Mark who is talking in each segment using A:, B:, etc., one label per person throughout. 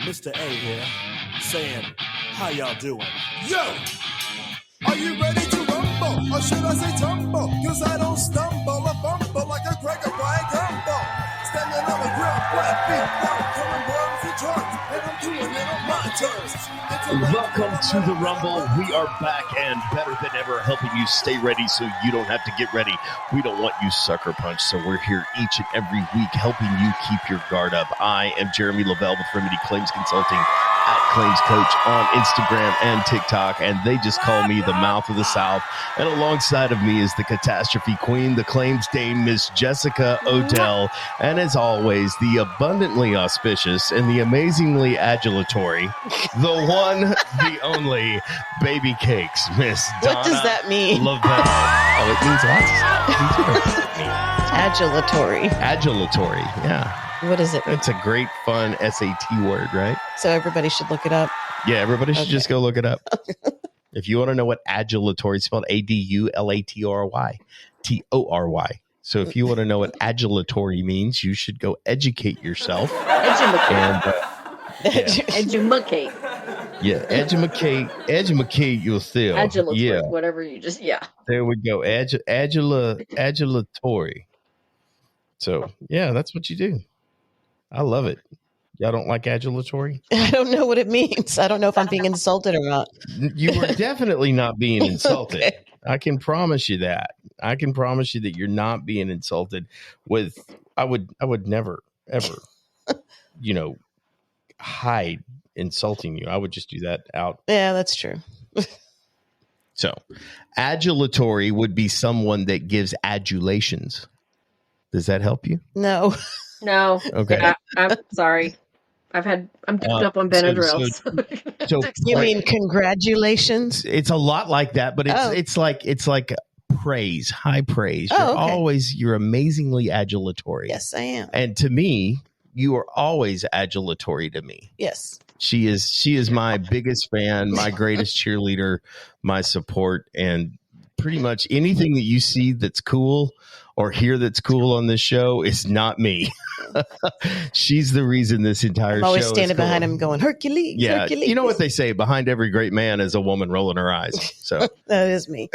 A: Mr. A here, saying, how y'all doing?
B: Yo! Are you ready to rumble? Or should I say tumble? Cause I don't stumble or fumble like a cracker by a gumbo. Standing on the ground, flat feet, down, killing worms and drugs. And I'm doing it on my terms.
C: Welcome to the Rumble. We are back and better than ever, helping you stay ready so you don't have to get ready. We don't want you sucker punch, so we're here each and every week helping you keep your guard up. I am Jeremy Lavelle with Remedy Claims Consulting at Claims Coach on Instagram and TikTok, and they just call me the mouth of the South. And alongside of me is the catastrophe queen, the claims dame, Miss Jessica Odell, and as always, the abundantly auspicious and the amazingly adulatory, the one, the only, baby cakes, Miss Donna.
D: What does that mean?
C: Lavelle. Oh, it means lots of stuff.
D: Adulatory.
C: Adulatory, yeah.
D: What is it?
C: It's a great, fun SAT word, right?
D: So everybody should look it up.
C: Yeah, everybody should just go look it up. If you want to know what adulatory, spelled ADULATORY, TORY. So if you want to know what adulatory means, you should go educate yourself.
E: Edumacate.
C: Yeah, educate yourself.
E: Adulatory,
C: Yeah,
E: whatever you just,
C: there we go. Adulatory. So yeah, that's what you do. I love it. Y'all don't like adulatory?
D: I don't know what it means. I don't know if I'm being insulted or not.
C: You are definitely not being insulted.
D: Okay.
C: I can promise you that. I can promise you that you're not being insulted with, I would never, ever, hide insulting you. I would just do that out.
D: Yeah, that's true.
C: So adulatory would be someone that gives adulations. Does that help you?
D: No.
E: No.
C: Okay.
E: Yeah, I'm sorry. I'm doped up on Benadryl.
C: So
D: You mean congratulations?
C: it's a lot like that, but it's like praise, high praise.
D: Oh, okay.
C: You're amazingly adulatory.
D: Yes, I am.
C: And to me, you are always adulatory to me.
D: Yes.
C: She is my biggest fan, my greatest cheerleader, my support, and pretty much anything that you see that's cool or hear that's cool on this show is not me. She's the reason this entire show
D: I'm always
C: is
D: standing
C: cool.
D: behind him going, Hercules,
C: Yeah,
D: Hercules.
C: you know what they say, behind every great man is a woman rolling her eyes. So
D: That is me.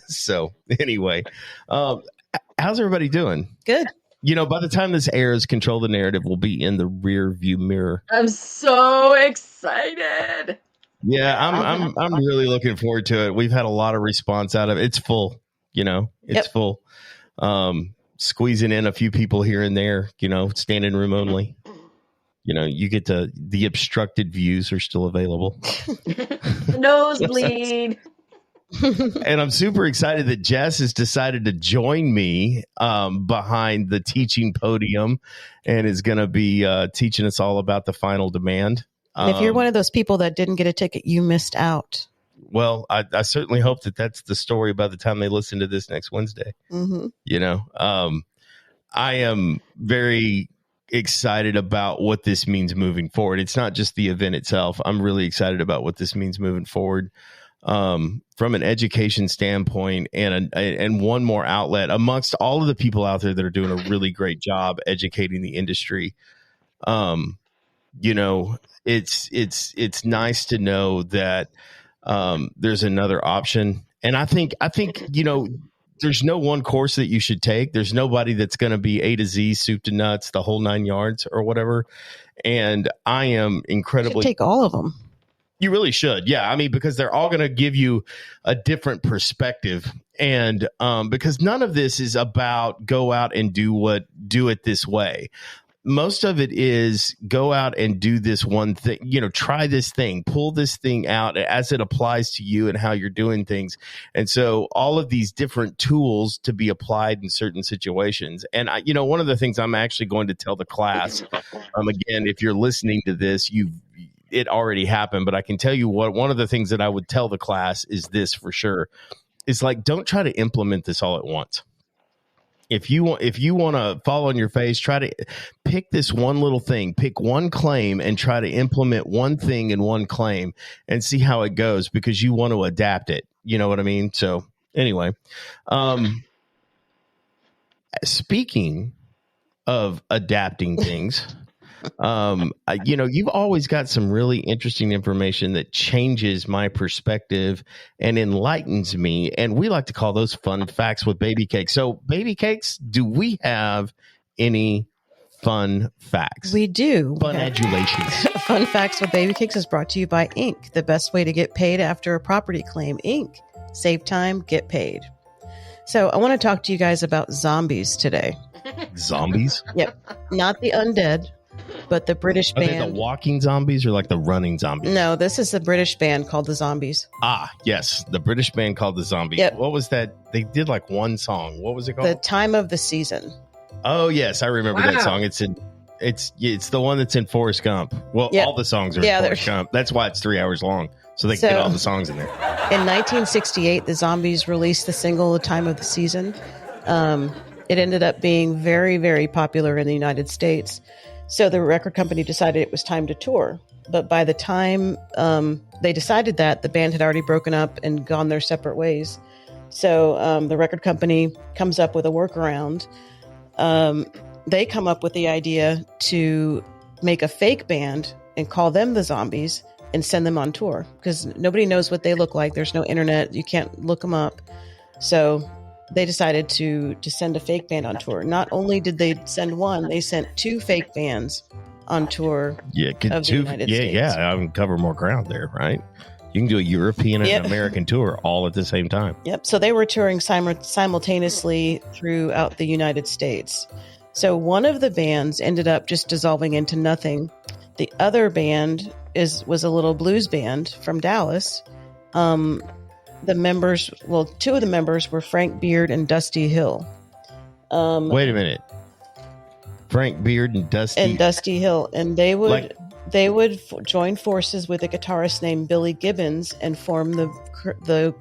C: so anyway, how's everybody doing?
D: Good.
C: By the time this airs, Control the Narrative will be in the rear view mirror.
E: I'm so excited.
C: Yeah, I'm really looking forward to it. We've had a lot of response out of it. It's full, it's full. Squeezing in a few people here and there, standing room only. You get the obstructed views are still available.
E: Nosebleed.
C: And I'm super excited that Jess has decided to join me behind the teaching podium and is going to be teaching us all about the Final Demand.
D: And if you're one of those people that didn't get a ticket, you missed out.
C: Well, I certainly hope that that's the story by the time they listen to this next Wednesday.
D: Mm-hmm.
C: I am very excited about what this means moving forward. It's not just the event itself. I'm really excited about what this means moving forward from an education standpoint and one more outlet amongst all of the people out there that are doing a really great job educating the industry. It's nice to know that there's another option. And I think, there's no one course that you should take. There's nobody that's going to be A to Z, soup to nuts, the whole 9 yards or whatever. And I am incredibly...
D: You should take all of them.
C: You really should. Yeah. I mean, because they're all going to give you a different perspective. And because none of this is about go out and do it this way. Most of it is go out and do this one thing, try this thing, pull this thing out as it applies to you and how you're doing things. And so all of these different tools to be applied in certain situations. And one of the things I'm actually going to tell the class, again, if you're listening to this, it already happened, but I can tell you one of the things that I would tell the class is this for sure. It's like, don't try to implement this all at once. If you want to fall on your face, try to pick this one little thing, pick one claim and try to implement one thing in one claim and see how it goes because you want to adapt it. You know what I mean? So anyway, speaking of adapting things, You've always got some really interesting information that changes my perspective and enlightens me. And we like to call those fun facts with Baby Cakes. So, Baby Cakes, do we have any fun facts?
D: We do.
C: Fun adulations.
D: Fun Facts with Baby Cakes is brought to you by Inc., the best way to get paid after a property claim. Inc. Save time, get paid. So I want to talk to you guys about zombies today.
C: Zombies?
D: Yep. Not the undead, but the British
C: Are they
D: band.
C: the walking zombies or like the running zombies?
D: No, this is the British band called the Zombies.
C: Ah, yes. The British band called the Zombies.
D: Yep.
C: What was that? They did like one song. What was it called?
D: The Time of the Season.
C: Oh, yes. I remember that
E: Wow.
C: song. It's the one that's in Forrest Gump. Well,
D: Yep.
C: all the songs are
D: Yeah,
C: in Forrest Gump. That's why it's 3 hours long. So they can
D: So-
C: get all the songs in there.
D: In 1968, the Zombies released the single "The Time of the Season." It ended up being very, very popular in the United States. So the record company decided it was time to tour. But by the time they decided that, the band had already broken up and gone their separate ways. So the record company comes up with a workaround. They come up with the idea to make a fake band and call them the Zombies and send them on tour because nobody knows what they look like. There's no internet. You can't look them up. So they decided to send a fake band on tour. Not only did they send one, they sent two fake bands on tour.
C: Yeah,
D: Of the United States.
C: I can cover more ground there, right? You can do a European and
D: Yep.
C: an American tour all at the same time.
D: Yep. So they were touring simultaneously throughout the United States. So one of the bands ended up just dissolving into nothing. The other band was a little blues band from Dallas. The members, well, two of the members were Frank Beard and Dusty Hill.
C: Wait a minute. Frank Beard and Dusty.
D: Hill, and they would
C: Like-
D: join forces with a guitarist named Billy Gibbons and form the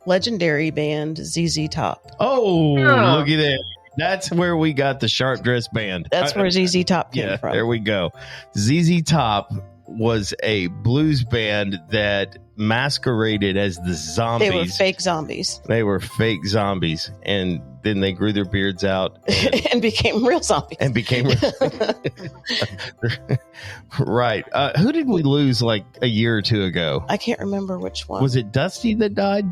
D: legendary band ZZ Top.
C: Oh,
E: Oh.
C: looky there. That's where we got the Sharp Dress Band.
D: That's where ZZ Top came
C: Yeah,
D: from.
C: there we go. ZZ Top was a blues band that masqueraded as the Zombies.
D: They were fake zombies
C: They were fake zombies, and then they grew their beards out
D: and became real zombies.
C: and became right. Who did we lose like a year or two ago?
D: I can't remember which one.
C: Was it Dusty that died?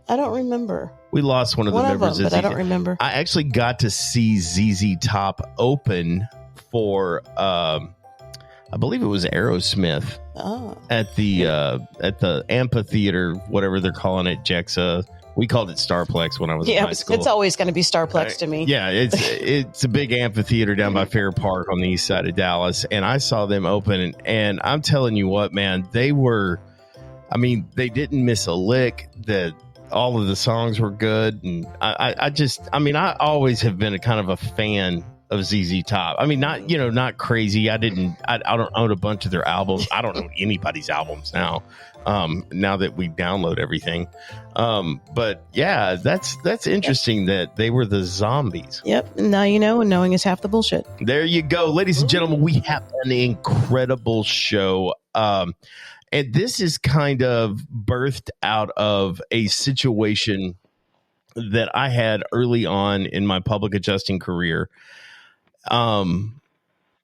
D: I don't remember.
C: We lost one of the
D: One of
C: members.
D: them,
C: of
D: but I
C: ZZ.
D: don't remember.
C: I actually got to see ZZ Top open for, I believe it was Aerosmith
D: Oh,
C: at the amphitheater, whatever they're calling it, Jexa. We called it Starplex when I was in
D: yeah.
C: high school.
D: It's always going to be Starplex to me.
C: Yeah, it's a big amphitheater down by Fair Park on the east side of Dallas, and I saw them open, and I'm telling you what, man, they didn't miss a lick. All of the songs were good, and I always have been a kind of a fan of ZZ Top. I mean, not crazy. I don't own a bunch of their albums. I don't own anybody's albums now. Now that we download everything. But yeah, that's interesting that they were the Zombies.
D: Yep. Now you know, and knowing is half the bullshit.
C: There you go. Ladies and gentlemen, we have an incredible show. And this is kind of birthed out of a situation that I had early on in my public adjusting career.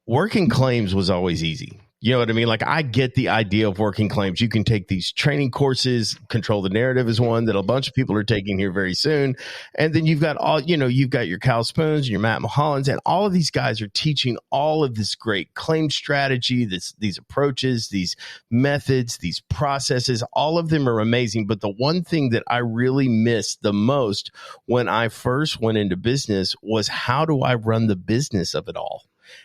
C: Working claims was always easy. You know what I mean? Like, I get the idea of working claims. You can take these training courses. Control the Narrative is one that a bunch of people are taking here very soon. And then you've got you've got your Cal Spoons and your Matt Mulhollins, and all of these guys are teaching all of this great claim strategy, these approaches, these methods, these processes. All of them are amazing. But the one thing that I really missed the most when I first went into business was, how do I run the business of it all?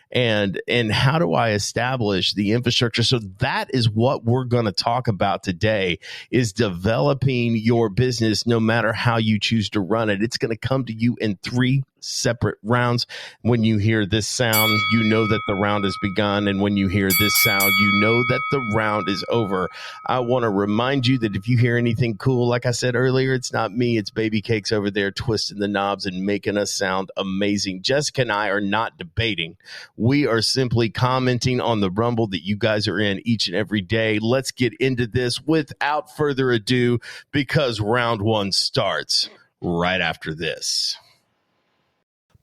C: And how do I establish the infrastructure? So that is what we're going to talk about today, is developing your business no matter how you choose to run it. It's going to come to you in 3 separate rounds. When you hear this sound, you know that the round has begun. And when you hear this sound, you know that the round is over. I want to remind you that if you hear anything cool, like I said earlier, it's not me, it's Baby Cakes over there twisting the knobs and making us sound amazing. Jessica and I are not debating. We are simply commenting on the rumble that you guys are in each and every day. Let's get into this without further ado, because round 1 starts right after this.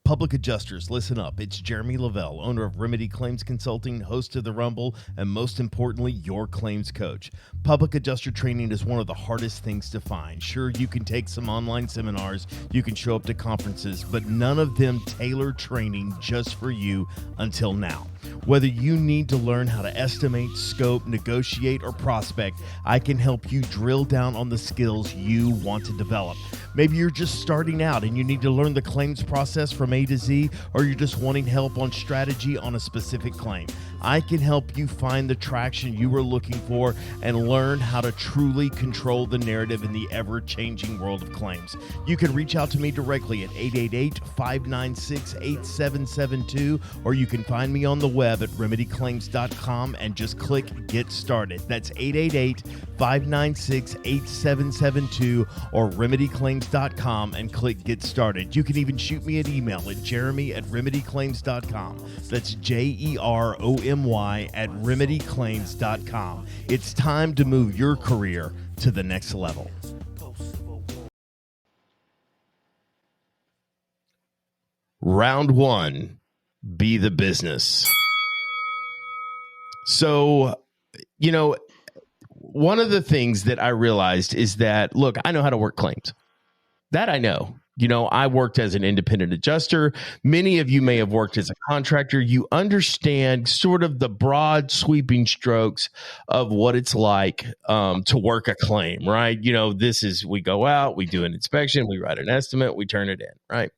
C: Public adjusters, listen up. It's Jeremy Lavelle, owner of Remedy Claims Consulting, host of The Rumble, and most importantly, your claims coach. Public adjuster training is one of the hardest things to find. Sure, you can take some online seminars, you can show up to conferences, but none of them tailor training just for you until now. Whether you need to learn how to estimate, scope, negotiate, or prospect, I can help you drill down on the skills you want to develop. Maybe you're just starting out and you need to learn the claims process from A to Z, or you're just wanting help on strategy on a specific claim. I can help you find the traction you are looking for and learn how to truly control the narrative in the ever-changing world of claims. You can reach out to me directly at 888-596-8772, or you can find me on the web at remedyclaims.com and just click Get Started. That's 888-596-8772 or remedyclaims.com and click Get Started. You can even shoot me an email at jeremy@remedyclaims.com. That's JEROMY@remedyclaims.com. It's time to move your career to the next level. Round one, be the business. So, one of the things that I realized is that, look, I know how to work claims. That I know. I worked as an independent adjuster. Many of you may have worked as a contractor. You understand sort of the broad sweeping strokes of what it's like to work a claim, right? We go out, we do an inspection, we write an estimate, we turn it in, right?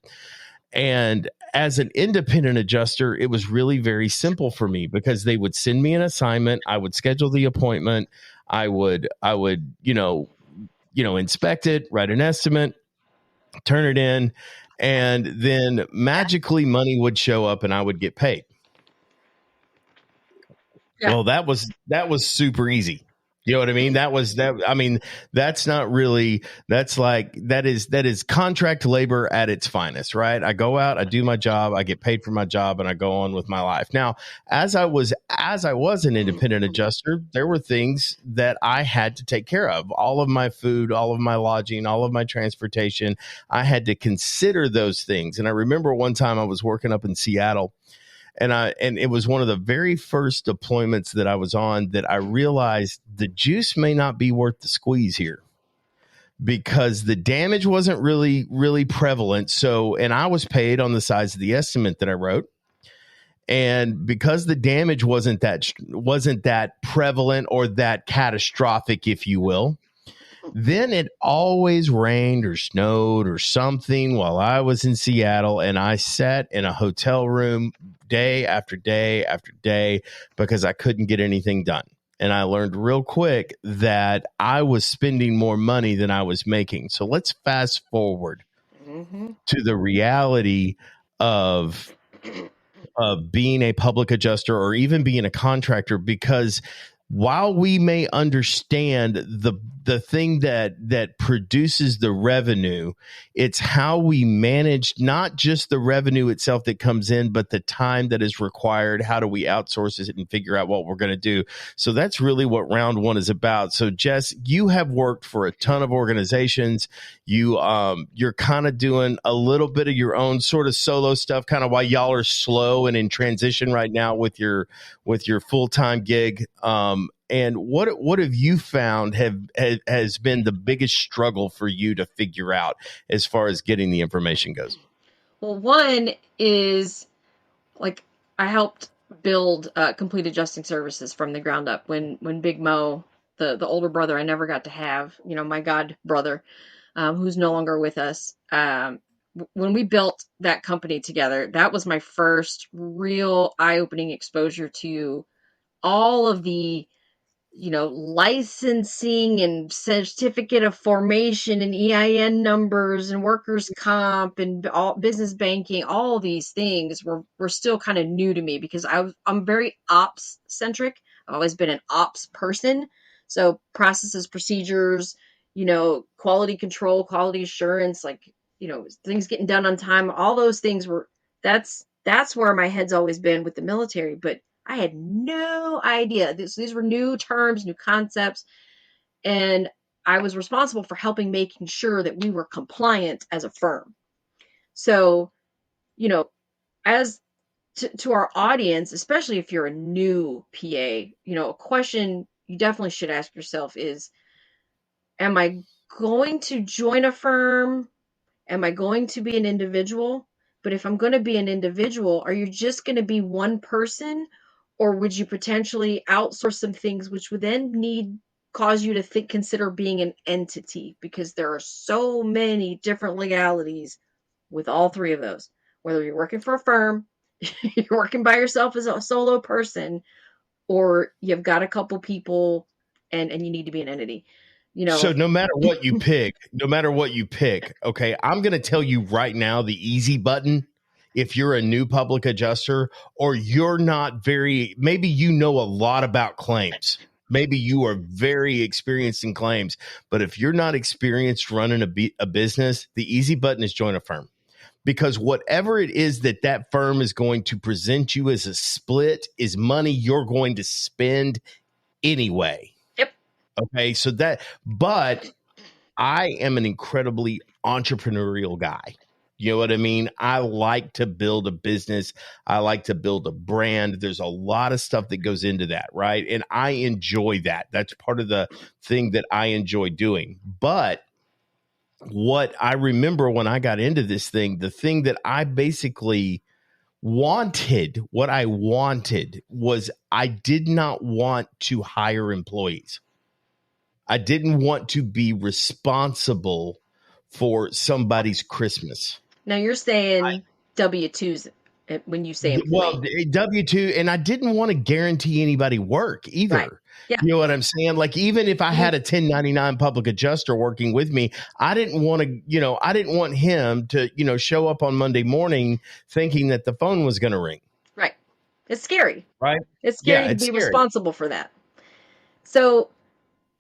C: And as an independent adjuster, it was really very simple for me because they would send me an assignment. I would schedule the appointment. I would, inspect it, write an estimate, turn it in, and then magically money would show up and I would get paid. Yeah. Well, that was super easy. You know what I mean? That's not really, that is contract labor at its finest, right? I go out, I do my job, I get paid for my job, and I go on with my life. Now, as I was an independent adjuster, there were things that I had to take care of. All of my food, all of my lodging, all of my transportation, I had to consider those things. And I remember one time I was working up in Seattle, and it was one of the very first deployments that I was on that I realized the juice may not be worth the squeeze here because the damage wasn't really, really prevalent. So, and I was paid on the size of the estimate that I wrote. And because the damage wasn't that prevalent or that catastrophic, if you will, then it always rained or snowed or something while I was in Seattle, and I sat in a hotel room day after day after day because I couldn't get anything done. And I learned real quick that I was spending more money than I was making. So let's fast forward to the reality of being a public adjuster or even being a contractor, because while we may understand the thing that produces the revenue, it's how we manage not just the revenue itself that comes in, but the time that is required. How do we outsource it and figure out what we're going to do? So that's really what round one is about. So Jess, you have worked for a ton of organizations. You're kind of doing a little bit of your own sort of solo stuff, kind of while y'all are slow and in transition right now with your full-time gig. And what have you found has been the biggest struggle for you to figure out as far as getting the information goes?
E: Well, one is I helped build complete adjusting services from the ground up when Big Mo, the older brother I never got to have, my god brother, who's no longer with us. When we built that company together, that was my first real eye-opening exposure to all of the licensing and certificate of formation and EIN numbers and workers' comp and all business banking. All these things were still kind of new to me because I'm very ops centric. I've always been an ops person. So processes, procedures, quality control, quality assurance, things getting done on time. All those things that's where my head's always been with the military. But I had no idea. These were new terms, new concepts, and I was responsible for making sure that we were compliant as a firm. So you know, as to our audience, especially if you're a new PA, a question you definitely should ask yourself is, am I going to join a firm? Am I going to be an individual? But if I'm going to be an individual, are you just going to be one person? Or would you potentially outsource some things, which would then cause you to consider being an entity? Because there are so many different legalities with all three of those. Whether you're working for a firm, you're working by yourself as a solo person, or you've got a couple people and you need to be an entity.
C: So no matter what you pick, okay, I'm going to tell you right now the easy button. If you're a new public adjuster, or you're not maybe you know a lot about claims. Maybe you are very experienced in claims, but if you're not experienced running a business, the easy button is join a firm. Because whatever it is that firm is going to present you as a split is money you're going to spend anyway.
E: Yep.
C: Okay, but I am an incredibly entrepreneurial guy. You know what I mean? I like to build a business. I like to build a brand. There's a lot of stuff that goes into that, right? And I enjoy that. That's part of the thing that I enjoy doing. But what I remember when I got into this thing, the thing that I basically what I wanted was I did not want to hire employees. I didn't want to be responsible for somebody's Christmas.
E: Now you're saying W-2s when you say employee.
C: Well, W-2, and I didn't want to guarantee anybody work either.
E: Right. Yeah.
C: You know what I'm saying? Like, even if I had a 1099 public adjuster working with me, I didn't want him to, show up on Monday morning thinking that the phone was going to ring.
E: Right. It's scary.
C: Right.
E: It's scary to be responsible for that. So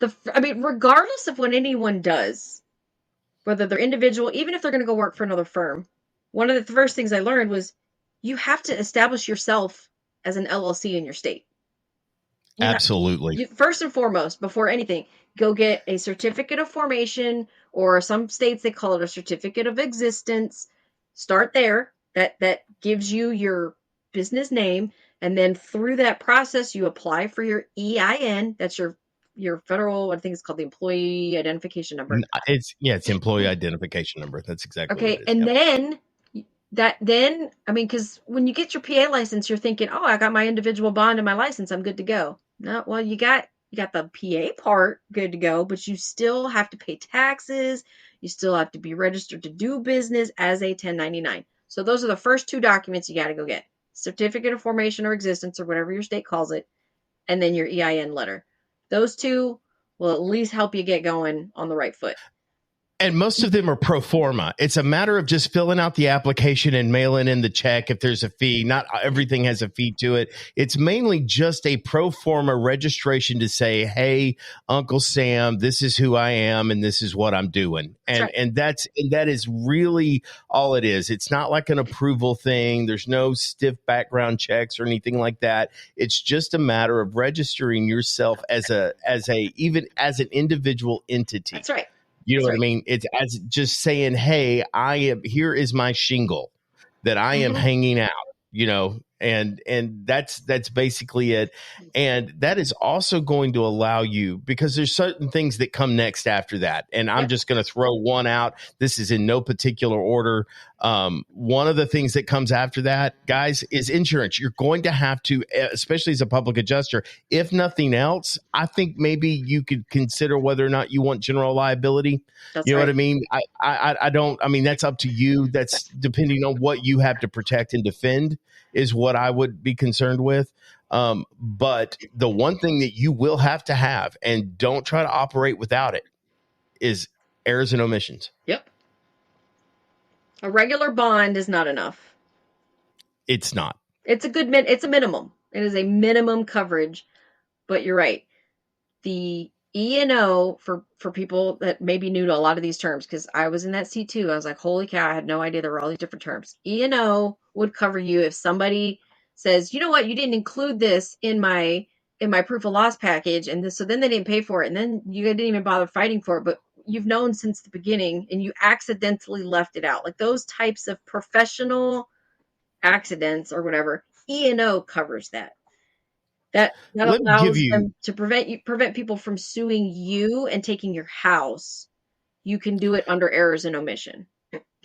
E: regardless of what anyone does, whether they're individual, even if they're going to go work for another firm, one of the first things I learned was you have to establish yourself as an LLC in your state.
C: Absolutely.
E: First and foremost, before anything, go get a certificate of formation, or some states they call it a certificate of existence. Start there. That gives you your business name, and then through that process, you apply for your EIN. That's your federal, I think it's called the employee identification number.
C: It's employee identification number. That's exactly
E: okay.
C: What it is.
E: And then because when you get your PA license, you're thinking, oh, I got my individual bond and my license, I'm good to go. No, well, you got the PA part good to go, but you still have to pay taxes. You still have to be registered to do business as a 1099. So those are the first two documents you got to go get: certificate of formation or existence, or whatever your state calls it, and then your EIN letter. Those two will at least help you get going on the right foot.
C: And most of them are pro forma. It's a matter of just filling out the application and mailing in the check if there's a fee. Not everything has a fee to it. It's mainly just a pro forma registration to say, hey, Uncle Sam, this is who I am and this is what I'm doing. And that is really all it is. It's not like an approval thing. There's no stiff background checks or anything like that. It's just a matter of registering yourself as even as an individual entity.
E: That's right.
C: You know what I mean? It's as just saying, hey, here is my shingle that I am hanging out, and that's basically it. And that is also going to allow you, because there's certain things that come next after that. And I'm just going to throw one out. This is in no particular order. One of the things that comes after that, guys, is insurance. You're going to have to, especially as a public adjuster, if nothing else, I think maybe you could consider whether or not you want general liability.
E: That's
C: you know
E: right.
C: what I mean? I don't, that's up to you. That's depending on what you have to protect and defend is what I would be concerned with. But the one thing that you will have to have, and don't try to operate without it, is errors and omissions.
E: Yep. A regular bond is not enough.
C: It's not.
E: It's a minimum. It is a minimum coverage, but you're right. The E&O for people that may be new to a lot of these terms, because I was in that seat too. I was like, holy cow, I had no idea there were all these different terms. E&O would cover you if somebody says, you know what, you didn't include this in my proof of loss package, and so then they didn't pay for it, and then you didn't even bother fighting for it, but you've known since the beginning and you accidentally left it out. Like those types of professional accidents or whatever, E&O covers that. That
C: Let me give
E: allows
C: you
E: them to prevent people from suing you and taking your house. You can do it under errors and omission.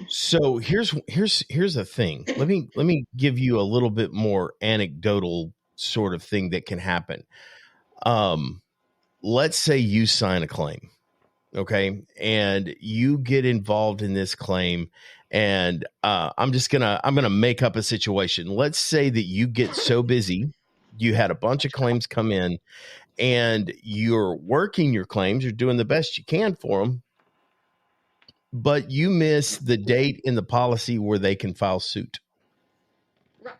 C: so here's the thing. Let me give you a little bit more anecdotal sort of thing that can happen. Let's say you sign a claim, okay, and you get involved in this claim, and I'm gonna make up a situation. Let's say that you get so busy, you had a bunch of claims come in, and you're working your claims, you're doing the best you can for them, but you miss the date in the policy where they can file suit.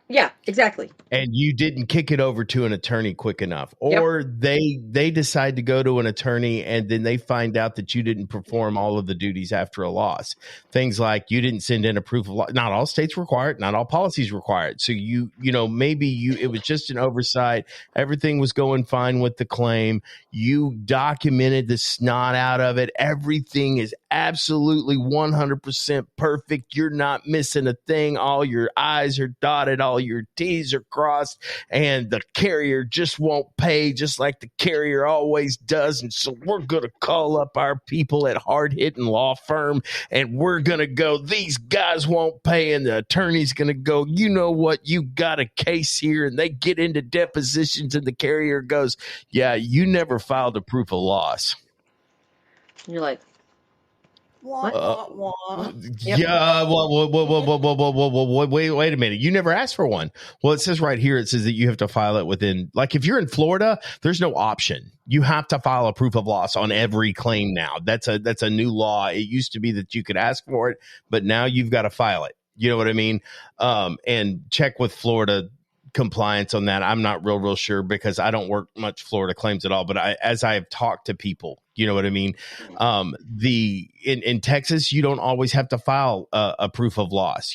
E: Yeah, exactly.
C: And you didn't kick it over to an attorney quick enough,
E: Yep.
C: or they decide to go to an attorney and then they find out that you didn't perform all of the duties after a loss. Things like you didn't send in a proof of loss. Not all states require it, not all policies require it. So maybe it was just an oversight. Everything was going fine with the claim. You documented the snot out of it. Everything is absolutely 100% perfect. You're not missing a thing. All your I's are dotted, all your T's are crossed, and the carrier just won't pay, just like the carrier always does. And so we're going to call up our people at Hard Hitting Law Firm, and we're going to go, these guys won't pay. And the attorney's going to go, you know what? You got a case here. And they get into depositions, and the carrier goes, yeah, you never filed a proof of loss.
E: And you're like,
D: Wah, wah, wah.
E: Yep.
C: Yeah. Well, wait a minute. You never asked for one. Well, it says right here, it says that you have to file it within, like if you're in Florida, there's no option. You have to file a proof of loss on every claim now. That's a new law. It used to be that you could ask for it, but now you've got to file it. You know what I mean? And check with Florida compliance on that. I'm not real sure because I don't work much Florida claims at all, but as I've talked to people, you know what I mean? In Texas, you don't always have to file a proof of loss.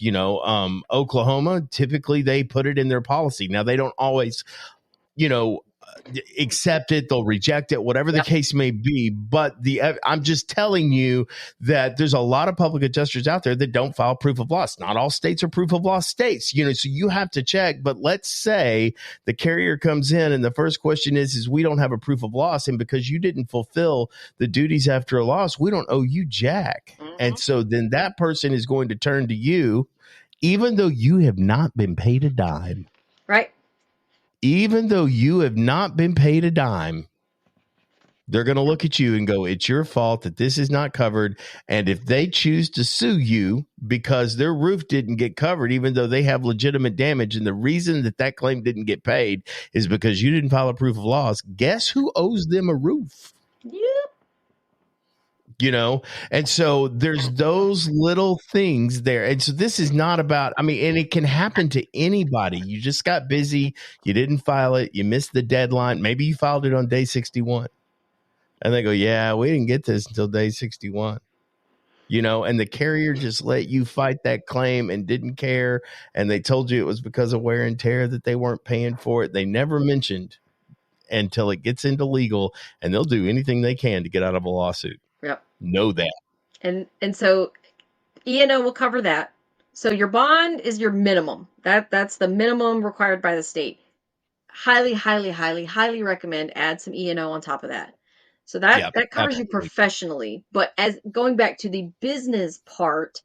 C: Oklahoma, typically they put it in their policy. Now they don't always, accept it, they'll reject it, whatever the case may be. But I'm just telling you that there's a lot of public adjusters out there that don't file proof of loss. Not all states are proof of loss states, so you have to check. But let's say the carrier comes in and the first question is we don't have a proof of loss, and because you didn't fulfill the duties after a loss, we don't owe you jack. Mm-hmm. And so then that person is going to turn to you, even though you have not been paid a dime.
E: Right.
C: Even though you have not been paid a dime, they're going to look at you and go, it's your fault that this is not covered. And if they choose to sue you because their roof didn't get covered, even though they have legitimate damage, and the reason that claim didn't get paid is because you didn't file a proof of loss, guess who owes them a roof?
E: Yep.
C: And so there's those little things there. And so this is not about, and it can happen to anybody. You just got busy. You didn't file it. You missed the deadline. Maybe you filed it on day 61. And they go, yeah, we didn't get this until day 61. And the carrier just let you fight that claim and didn't care. And they told you it was because of wear and tear that they weren't paying for it. They never mentioned until it gets into legal, and they'll do anything they can to get out of a lawsuit.
E: Yep.
C: Know that.
E: And so E&O will cover that. So your bond is your minimum. That's the minimum required by the state. Highly, highly, highly, highly recommend add some E&O on top of that. So that covers absolutely. You professionally. But as going back to the business part,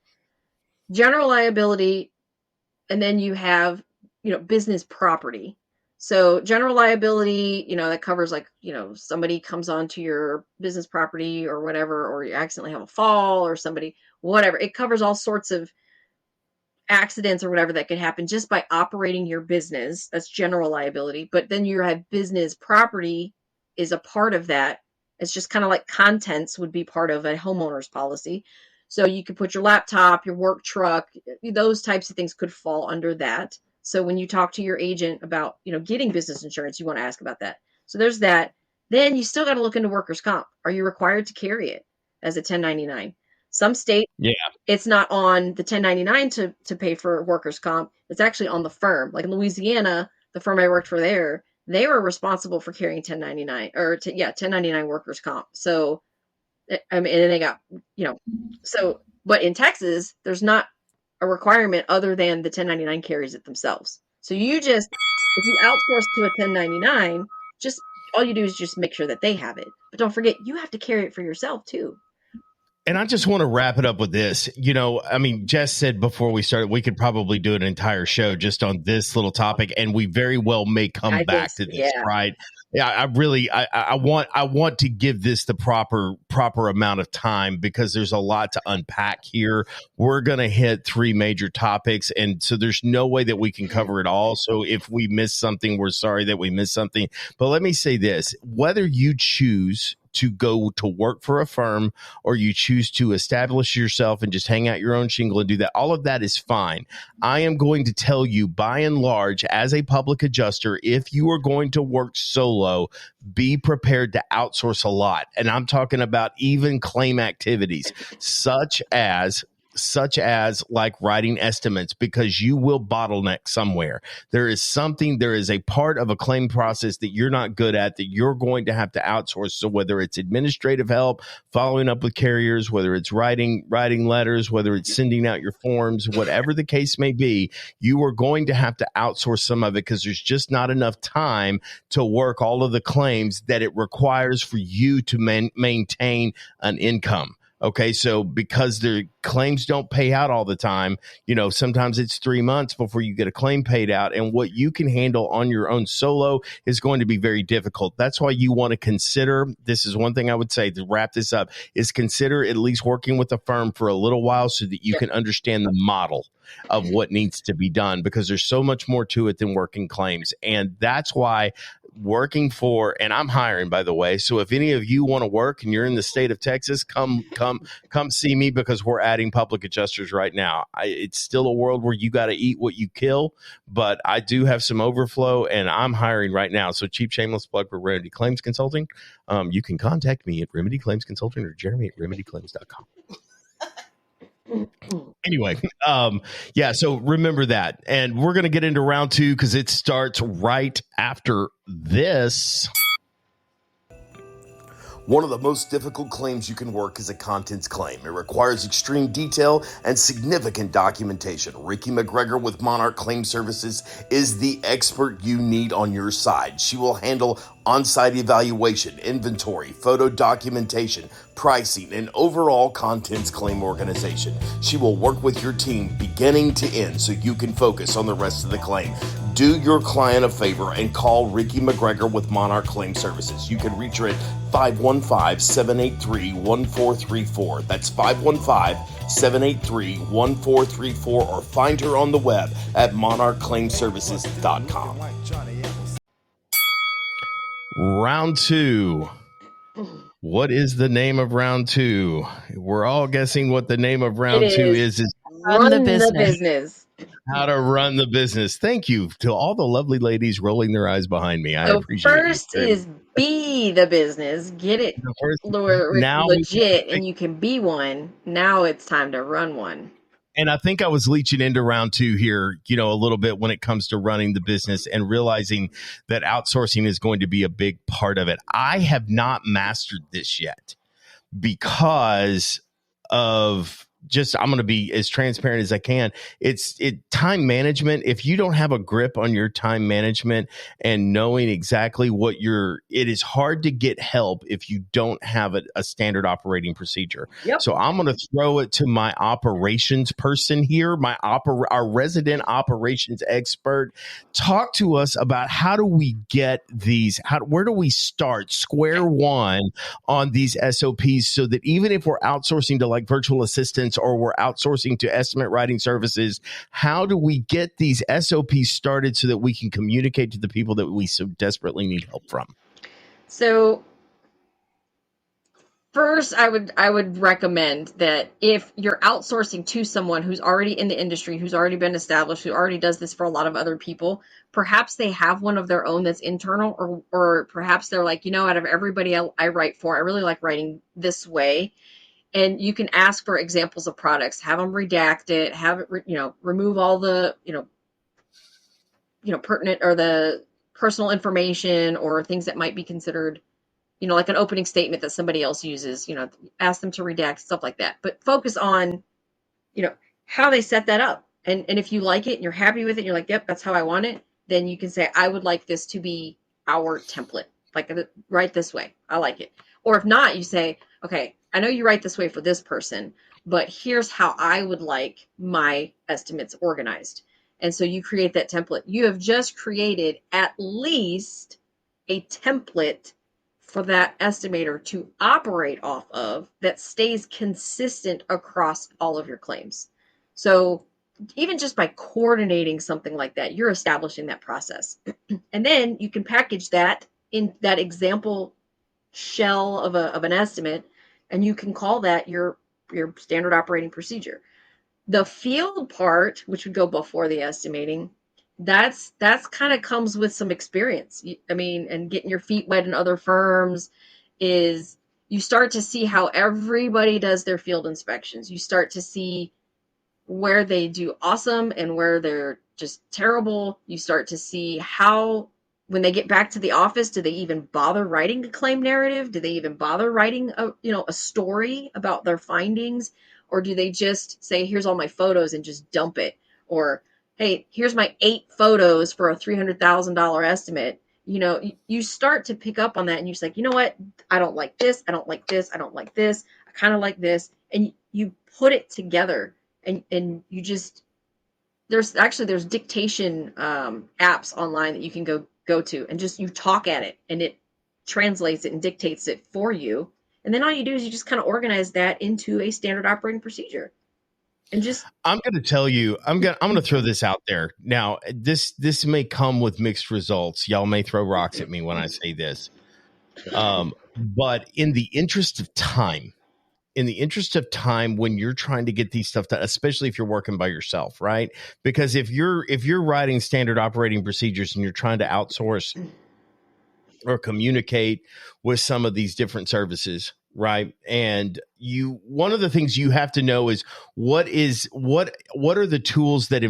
E: general liability, and then you have, business property. So general liability, that covers somebody comes onto your business property or whatever, or you accidentally have a fall or somebody, whatever. It covers all sorts of accidents or whatever that could happen just by operating your business. That's general liability. But then you have business property is a part of that. It's just kind of like contents would be part of a homeowner's policy. So you could put your laptop, your work truck, those types of things could fall under that. So when you talk to your agent about, getting business insurance, you want to ask about that. So there's that. Then you still got to look into workers' comp. Are you required to carry it as a 1099? Some states, it's not on the 1099 to pay for workers' comp. It's actually on the firm. Like in Louisiana, the firm I worked for there, they were responsible for carrying 1099 or 1099 workers' comp. So, and then they got, so, but in Texas, there's not a requirement other than the 1099 carries it themselves. So you just, if you outsource to a 1099, just all you do is just make sure that they have it. But don't forget, you have to carry it for yourself too.
C: And I just want to wrap it up with this. I mean, Jess said before we started, we could probably do an entire show just on this little topic, and we very well may come back to this, right? Yeah, I want to give this the proper amount of time because there's a lot to unpack here. We're going to hit 3 major topics, and so there's no way that we can cover it all. So if we miss something, we're sorry that we missed something. But let me say this, whether you choose to go to work for a firm or you choose to establish yourself and just hang out your own shingle and do that, all of that is fine. I am going to tell you, by and large, as a public adjuster, if you are going to work solo, be prepared to outsource a lot. And I'm talking about even claim activities such as like writing estimates, because you will bottleneck somewhere. There is a part of a claim process that you're not good at that you're going to have to outsource. So whether it's administrative help, following up with carriers, whether it's writing letters, whether it's sending out your forms, whatever the case may be, you are going to have to outsource some of it because there's just not enough time to work all of the claims that it requires for you to maintain an income. Okay, so because the claims don't pay out all the time, sometimes it's 3 months before you get a claim paid out. And what you can handle on your own solo is going to be very difficult. That's why you want to consider, this is one thing I would say to wrap this up, is consider at least working with a firm for a little while so that you can understand the model of what needs to be done, because there's so much more to it than working claims. And that's why working for, and I'm hiring, by the way, so if any of you want to work and you're in the state of Texas, come see me, because we're adding public adjusters right now. It's still a world where you got to eat what you kill, but I do have some overflow and I'm hiring right now. So cheap shameless plug for Remedy Claims Consulting. You can contact me at Remedy Claims Consulting or Jeremy at RemedyClaims.com. Anyway, so remember that. And we're going to get into round 2 because it starts right after this.
A: One of the most difficult claims you can work is a contents claim. It requires extreme detail and significant documentation. Ricky McGregor with Monarch Claim Services is the expert you need on your side. She will handle on-site evaluation, inventory, photo documentation, pricing, and overall contents claim organization. She will work with your team beginning to end so you can focus on the rest of the claim. Do your client a favor and call Ricky McGregor with Monarch Claim Services. You can reach her at 515-783-1434. That's 515-783-1434, or find her on the web at monarchclaimservices.com.
C: Round 2. What is the name of round 2? We're all guessing what the name of round 2 is
E: run the business.
C: How to run the business. Thank you to all the lovely ladies rolling their eyes behind me. I appreciate it.
E: First is be the business. Get it now legit, and you can be one. Now it's time to run one.
C: And I think I was leeching into round 2 here, a little bit when it comes to running the business and realizing that outsourcing is going to be a big part of it. I have not mastered this yet because of I'm going to be as transparent as I can. It's time management. If you don't have a grip on your time management and knowing exactly it is hard to get help if you don't have a standard operating procedure.
E: Yep.
C: So I'm going to throw it to my operations person here, our resident operations expert. Talk to us about how do we get these, where do we start square one on these SOPs so that even if we're outsourcing to like virtual assistants or we're outsourcing to estimate writing services, how do we get these SOPs started so that we can communicate to the people that we so desperately need help from?
E: So first, I would recommend that if you're outsourcing to someone who's already in the industry, who's already been established, who already does this for a lot of other people, perhaps they have one of their own that's internal, or perhaps they're like, out of everybody I write for, I really like writing this way. And you can ask for examples of products, have them redact it, have it, remove all the, pertinent or the personal information or things that might be considered, like an opening statement that somebody else uses, ask them to redact, stuff like that. But focus on, how they set that up. And if you like it and you're happy with it, you're like, yep, that's how I want it, then you can say, I would like this to be our template. Like, write this way. I like it. Or if not, you say, okay, I know you write this way for this person, but here's how I would like my estimates organized. And so you create that template. You have just created at least a template for that estimator to operate off of that stays consistent across all of your claims. So even just by coordinating something like that, you're establishing that process. And then you can package that in that example shell of an estimate, and you can call that your standard operating procedure. The field part, which would go before the estimating, that's kind of comes with some experience. I mean, and getting your feet wet in other firms is you start to see how everybody does their field inspections. You start to see where they do awesome and where they're just terrible. You start to see how, when they get back to the office, do they even bother writing a claim narrative? Do they even bother writing a story about their findings? Or do they just say, here's all my photos and just dump it? Or, hey, here's my 8 photos for a $300,000 estimate. You start to pick up on that, and you're just like, you know what? I don't like this. I don't like this. I don't like this. I kind of like this. And you put it together, and you just, there's dictation apps online that you can go to, and just you talk at it, and it translates it and dictates it for you. And then all you do is you just kind of organize that into a standard operating procedure. And just,
C: I'm going to tell you, I'm going to throw this out there. Now, this may come with mixed results. Y'all may throw rocks at me when I say this. But in the interest of time, when you're trying to get these stuff done, especially if you're working by yourself, right? Because if you're writing standard operating procedures and you're trying to outsource or communicate with some of these different services, right? And one of the things you have to know is what are the tools that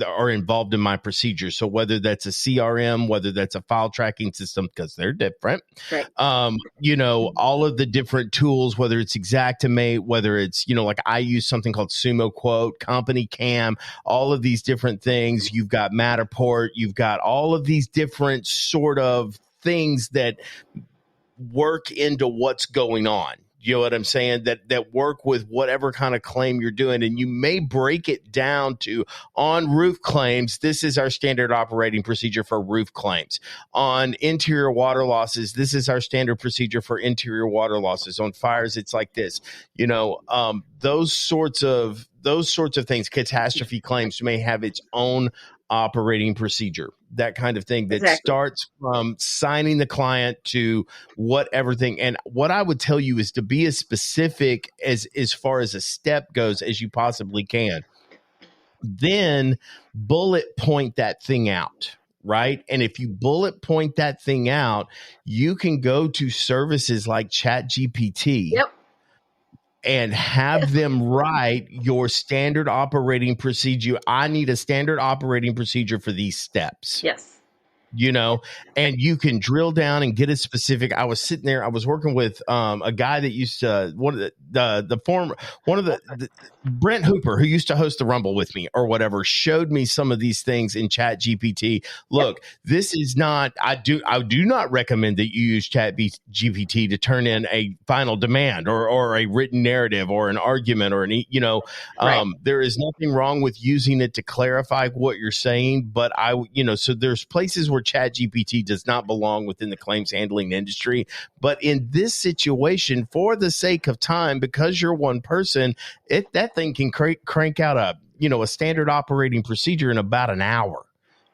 C: are involved in my procedure. So whether that's a CRM, whether that's a file tracking system, because they're different,
E: right.
C: All of the different tools, whether it's Xactimate, whether it's, like I use something called Sumo Quote, Company Cam, all of these different things. You've got Matterport, you've got all of these different sort of things that work into what's going on. You know what I'm saying? That work with whatever kind of claim you're doing. And you may break it down to, on roof claims, this is our standard operating procedure for roof claims. On interior water losses, this is our standard procedure for interior water losses. On fires, it's like this. Those sorts of things. Catastrophe claims may have its own operating procedure, that kind of thing, that
E: Exactly.
C: starts from signing the client to whatever thing. And what I would tell you is to be as specific as far as a step goes as you possibly can. Then bullet point that thing out. Right. And if you bullet point that thing out, you can go to services like ChatGPT.
E: Yep.
C: And have them write your standard operating procedure. I need a standard operating procedure for these steps.
E: Yes.
C: And you can drill down and get it specific. I was sitting there, I was working with a guy that used to, Brent Hooper, who used to host the Rumble with me or whatever, showed me some of these things in ChatGPT. Look, this is not, I do not recommend that you use ChatGPT to turn in a final demand or a written narrative or an argument or there is nothing wrong with using it to clarify what you're saying. But so there's places where ChatGPT does not belong within the claims handling industry. But in this situation, for the sake of time, because you're one person, that thing can crank out a standard operating procedure in about an hour.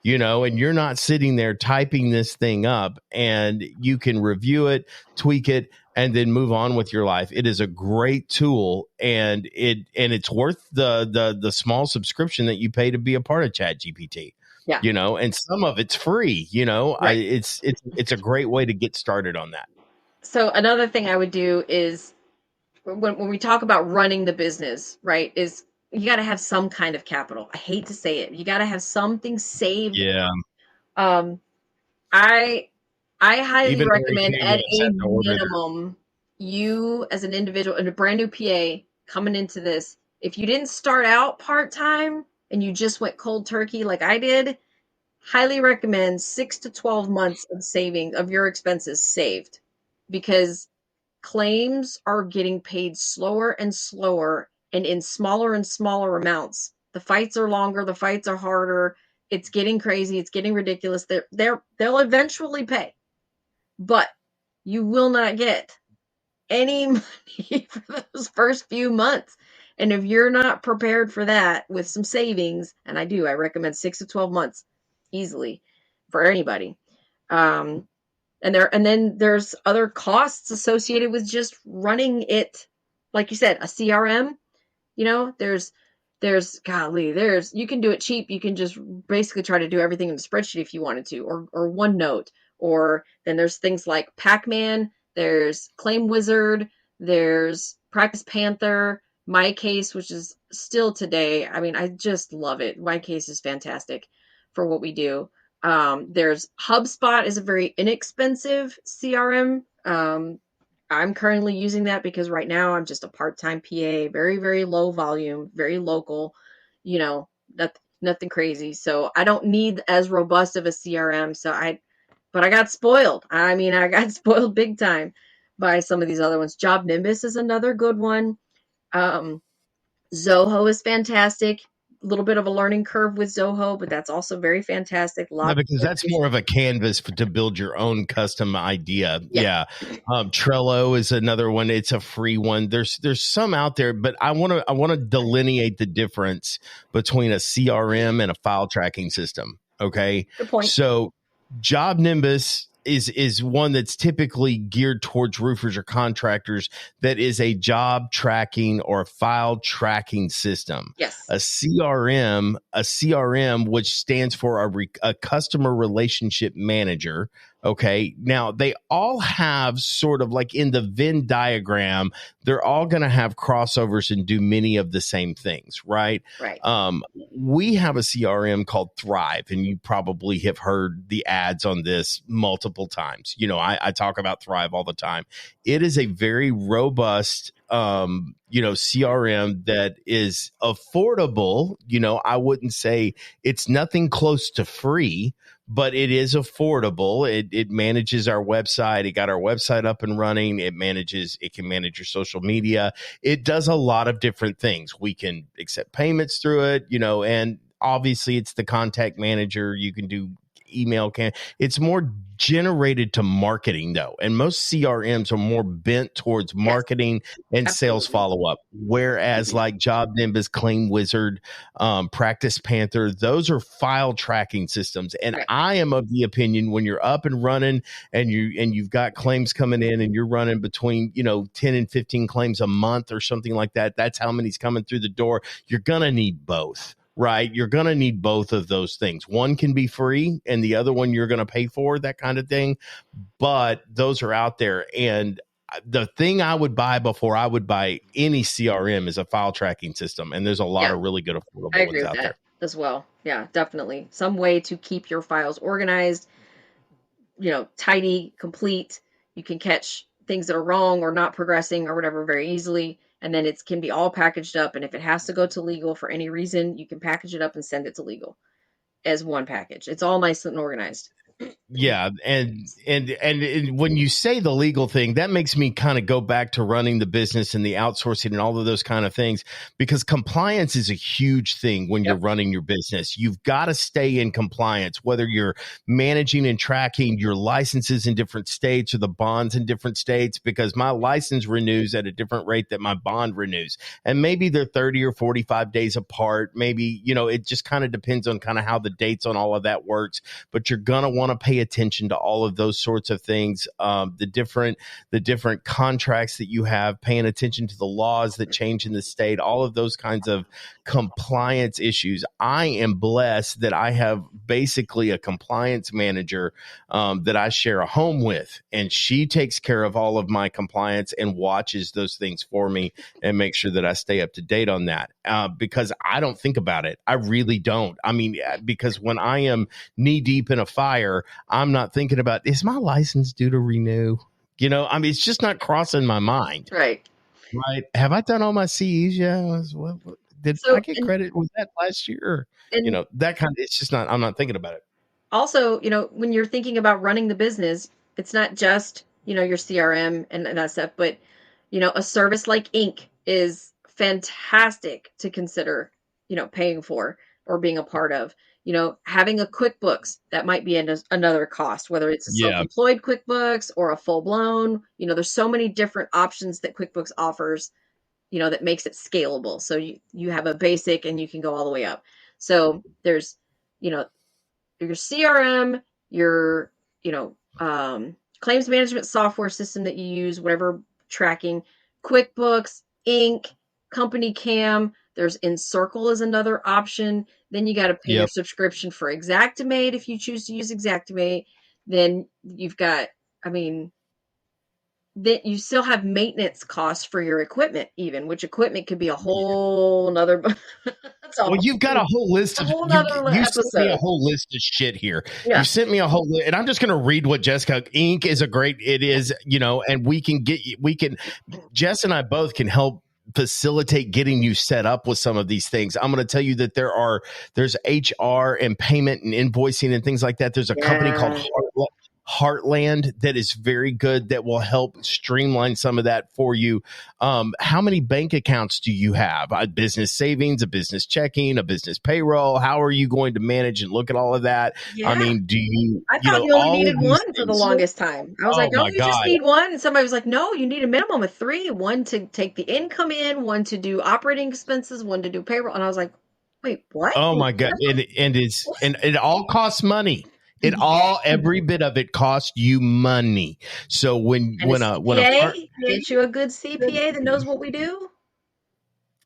C: And you're not sitting there typing this thing up, and you can review it, tweak it, and then move on with your life. It is a great tool, and it's worth the small subscription that you pay to be a part of ChatGPT.
E: Yeah.
C: And some of it's free,
E: Right.
C: It's a great way to get started on that.
E: So another thing I would do is when we talk about running the business, right, is you got to have some kind of capital. I hate to say it. You got to have something saved.
C: Yeah.
E: I highly
C: Even
E: recommend at a
C: minimum,
E: you as an individual and a brand new PA coming into this, If you didn't start out part-time and you just went cold turkey like I did, highly recommend 6 to 12 months of saving of your expenses saved, because claims are getting paid slower and slower and in smaller and smaller amounts. The fights are longer, the fights are harder. It's getting crazy, it's getting ridiculous. They'll eventually pay, but you will not get any money for those first few months. And if you're not prepared for that with some savings, and I recommend 6 to 12 months easily for anybody. And then there's other costs associated with just running it. Like you said, a CRM, there's you can do it cheap. You can just basically try to do everything in the spreadsheet if you wanted to, or OneNote, or then there's things like Pacman, there's Claim Wizard, there's Practice Panther, MyCase, which is still today. I mean, I just love it. MyCase is fantastic for what we do. There's HubSpot is a very inexpensive CRM. I'm currently using that because right now I'm just a part-time PA, very, very low volume, very local, nothing crazy. So I don't need as robust of a CRM. But I got spoiled. I mean, I got spoiled big time by some of these other ones. Job Nimbus is another good one. Zoho is fantastic. A little bit of a learning curve with Zoho, but that's also very fantastic.
C: Because that's more of a canvas to build your own custom idea. Yeah. Trello is another one. It's a free one. There's some out there, but I want to delineate the difference between a CRM and a file tracking system. Okay.
E: Good point.
C: So Job Nimbus is one that's typically geared towards roofers or contractors. That is a job tracking or file tracking system.
E: Yes.
C: A CRM, which stands for a customer relationship manager. Okay. Now they all have sort of like in the Venn diagram, they're all going to have crossovers and do many of the same things, right?
E: Right.
C: We have a CRM called Thrive, and you probably have heard the ads on this multiple times. I talk about Thrive all the time. It is a very robust, CRM that is affordable. I wouldn't say it's nothing close to free, but it is affordable. It manages our website. It got our website up and running. It can manage your social media. It does a lot of different things. We can accept payments through it, and obviously it's the contact manager. You can do email. It's more generated to marketing though. And most CRMs are more bent towards marketing and sales follow-up. Whereas like Job Nimbus, Claim Wizard, Practice Panther, those are file tracking systems. And I am of the opinion when you're up and running and you've got claims coming in and you're running between, 10 and 15 claims a month or something like that. That's how many's coming through the door. You're going to need both. Right. You're going to need both of those things. One can be free and the other one you're going to pay for, that kind of thing. But those are out there. And the thing I would buy before I would buy any CRM is a file tracking system. And there's a lot of really good affordable ones out there
E: as well. Yeah, definitely. Some way to keep your files organized, tidy, complete. You can catch things that are wrong or not progressing or whatever very easily. And then it can be all packaged up. And if it has to go to legal for any reason, you can package it up and send it to legal as one package. It's all nice and organized.
C: Yeah. And when you say the legal thing, that makes me kind of go back to running the business and the outsourcing and all of those kind of things, because compliance is a huge thing when you're running your business. You've got to stay in compliance, whether you're managing and tracking your licenses in different states or the bonds in different states, because my license renews at a different rate that my bond renews. And maybe they're 30 or 45 days apart. Maybe, it just kind of depends on kind of how the dates on all of that works, but you're going to want to pay attention to all of those sorts of things, the different contracts that you have, paying attention to the laws that change in the state, all of those kinds of compliance issues. I am blessed that I have basically a compliance manager that I share a home with, and she takes care of all of my compliance and watches those things for me and makes sure that I stay up to date on that, because I don't think about it. I really don't. I mean, because when I am knee deep in a fire, I'm not thinking about, is my license due to renew? It's just not crossing my mind.
E: Right.
C: Right. Have I done all my CEs? Yeah. Did I
E: So,
C: get credit? Was that last year? Or,
E: and
C: that kind of, it's just not, I'm not thinking about it.
E: also, when you're thinking about running the business, it's not just, your CRM and that stuff, but, a service like Inc. is fantastic to consider, paying for or being a part of. Having a QuickBooks, that might be another cost, whether it's a
C: Yeah.
E: self-employed QuickBooks or a full blown, there's so many different options that QuickBooks offers, that makes it scalable. So you have a basic and you can go all the way up. So there's, your CRM, your, claims management software system that you use, whatever tracking, QuickBooks, Inc., Company Cam. There's Encircle is another option. Then you got to pay your
C: Yep.
E: subscription for Xactimate if you choose to use Xactimate. Then you've got, that you still have maintenance costs for your equipment, even, which equipment could be a whole nother.
C: Well, you've got a whole list of
E: whole
C: you.
E: nother
C: You sent me a
E: episode.
C: whole list of shit here.
E: Yeah.
C: You sent me a whole list, and I'm just going to read what Jessica Inc. is a great. It is, and we can Jess and I both can help facilitate getting you set up with some of these things. I'm going to tell you that there's HR and payment and invoicing and things like that. There's a company called Heartland that is very good, that will help streamline some of that for you. How many bank accounts do you have? A business savings, a business checking, a business payroll? How are you going to manage and look at all of that?
E: Yeah.
C: I mean, do you?
E: I thought you only needed one for the longest time. I was like, no,
C: my
E: you just
C: God.
E: need one. And somebody was like, no, you need a minimum of 3. One to take the income in, one to do operating expenses, one to do payroll. And I was like, wait, what?
C: Oh my God. And it all costs money. Every bit of it costs you money. So when
E: get you a good CPA that knows what we do.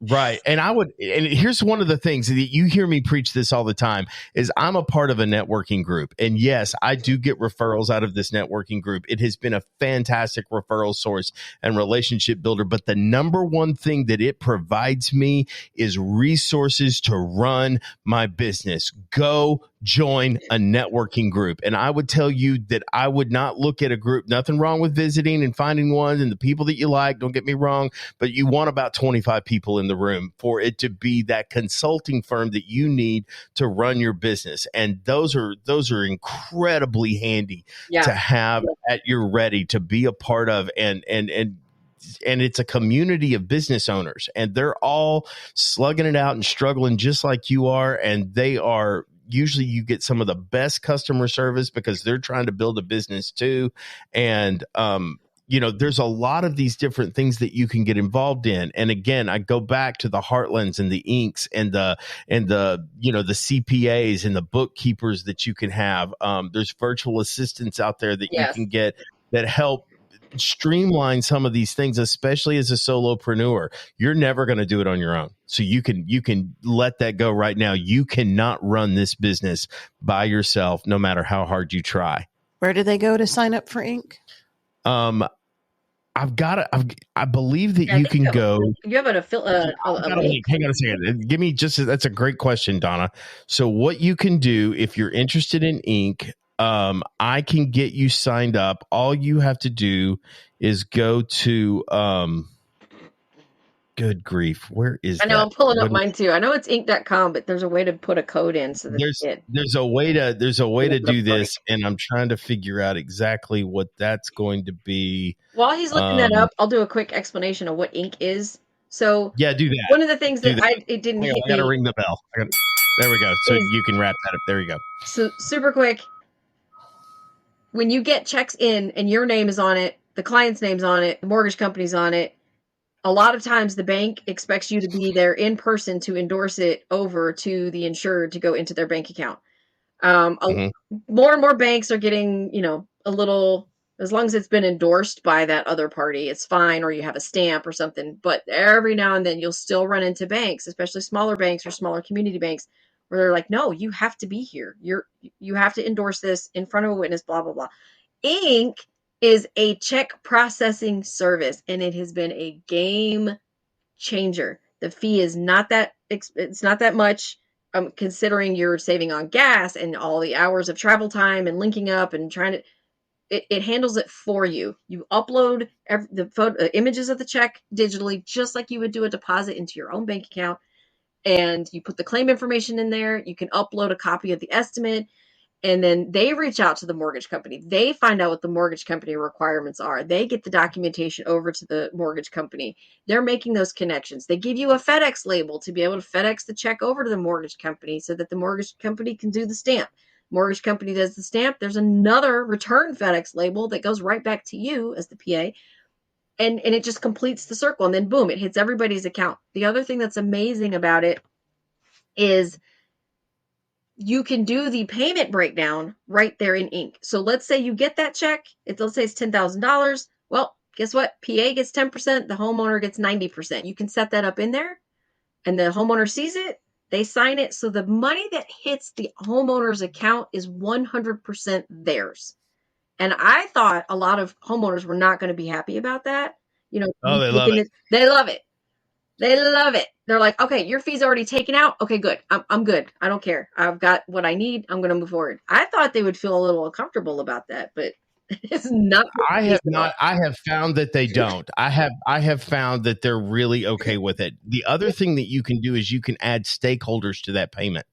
C: Right. And here's one of the things that you hear me preach this all the time is I'm a part of a networking group. And yes, I do get referrals out of this networking group. It has been a fantastic referral source and relationship builder. But the number one thing that it provides me is resources to run my business. Go join a networking group. And I would tell you that I would not look at a group, nothing wrong with visiting and finding one and the people that you like, don't get me wrong, but you want about 25 people in the room for it to be that consulting firm that you need to run your business. And those are incredibly handy to have at your ready to be a part of. And it's a community of business owners, and they're all slugging it out and struggling just like you are. And they are, usually you get some of the best customer service because they're trying to build a business too. And, there's a lot of these different things that you can get involved in. And again, I go back to the Heartlands and the Inks and the CPAs and the bookkeepers that you can have. There's virtual assistants out there that you can get that help streamline some of these things, especially as a solopreneur. You're never going to do it on your own. So you can let that go right now. You cannot run this business by yourself, no matter how hard you try.
D: Where do they go to sign up for Inc?
C: I believe that you can go.
E: You have an affiliate.
C: Hang on a second. Give me that's a great question, Donna. So what you can do if you're interested in Inc., I can get you signed up. All you have to do is go to, good grief. Where is
E: I know,
C: that?
E: I'm pulling up mine too. I know it's inc.com, but there's a way to put a code in so that
C: there's a way to do this, and I'm trying to figure out exactly what that's going to be.
E: While he's looking that up, I'll do a quick explanation of what Inc. is. So
C: yeah, do that.
E: One of the things that it didn't hit me.
C: I gotta ring the bell. There we go. So you can wrap that up. There you go.
E: So super quick. When you get checks in and your name is on it, the client's name's on it, the mortgage company's on it, a lot of times the bank expects you to be there in person to endorse it over to the insured to go into their bank account. More and more banks are getting, a little, as long as it's been endorsed by that other party, it's fine, or you have a stamp or something. But every now and then you'll still run into banks, especially smaller banks or smaller community banks, where they're like, no, you have to be here. You have to endorse this in front of a witness, blah, blah, blah. Inc. is a check processing service, and it has been a game changer. The fee is it's not that much, considering you're saving on gas and all the hours of travel time and linking up and trying to, it handles it for you. You upload the photo, images of the check digitally, just like you would do a deposit into your own bank account. And you put the claim information in there. You can upload a copy of the estimate. And then they reach out to the mortgage company. They find out what the mortgage company requirements are. They get the documentation over to the mortgage company. They're making those connections. They give you a FedEx label to be able to FedEx the check over to the mortgage company so that the mortgage company can do the stamp. Mortgage company does the stamp. There's another return FedEx label that goes right back to you as the PA. And it just completes the circle. And then boom, it hits everybody's account. The other thing that's amazing about it is you can do the payment breakdown right there in Ink. So let's say you get that check. Let's say it's $10,000. Well, guess what? PA gets 10%. The homeowner gets 90%. You can set that up in there and the homeowner sees it. They sign it. So the money that hits the homeowner's account is 100% theirs. And I thought a lot of homeowners were not going to be happy about that. You know,
C: Oh, they love it.
E: They love it. They love it. They're like, okay, your fee's already taken out. Okay, good. I'm good. I don't care. I've got what I need. I'm going to move forward. I thought they would feel a little uncomfortable about that, but it's not.
C: I have not. I have found that they don't. I have found that they're really okay with it. The other thing that you can do is you can add stakeholders to that payment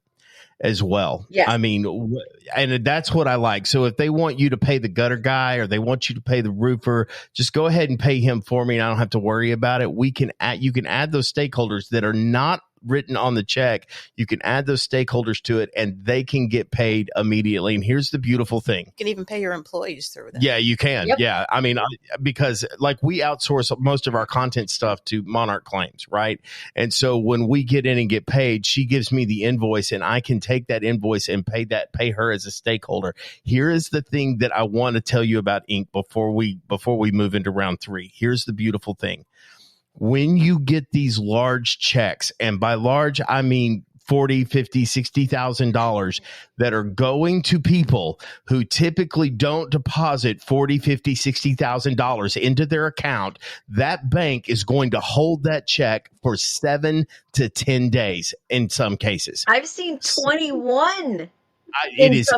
C: as well.
E: Yes.
C: I mean, and that's what I like. So if they want you to pay the gutter guy or they want you to pay the roofer, just go ahead and pay him for me and I don't have to worry about it. You can add those stakeholders that are not written on the check. You can add those stakeholders to it and they can get paid immediately. And here's the beautiful thing.
D: You can even pay your employees through that.
C: Yeah, you can.
E: Yep.
C: Yeah. I mean, because like we outsource most of our content stuff to Monarch Claims, right? And so when we get in and get paid, she gives me the invoice and I can take that invoice and pay her as a stakeholder. Here is the thing that I want to tell you about Ink before we move into round 3. Here's the beautiful thing. When you get these large checks, and by large, I mean $40,000, $50,000, $60,000 that are going to people who typically don't deposit $40,000, $50,000, $60,000 into their account, that bank is going to hold that check for 7 to 10 days in some cases.
E: I've seen 21.
C: It is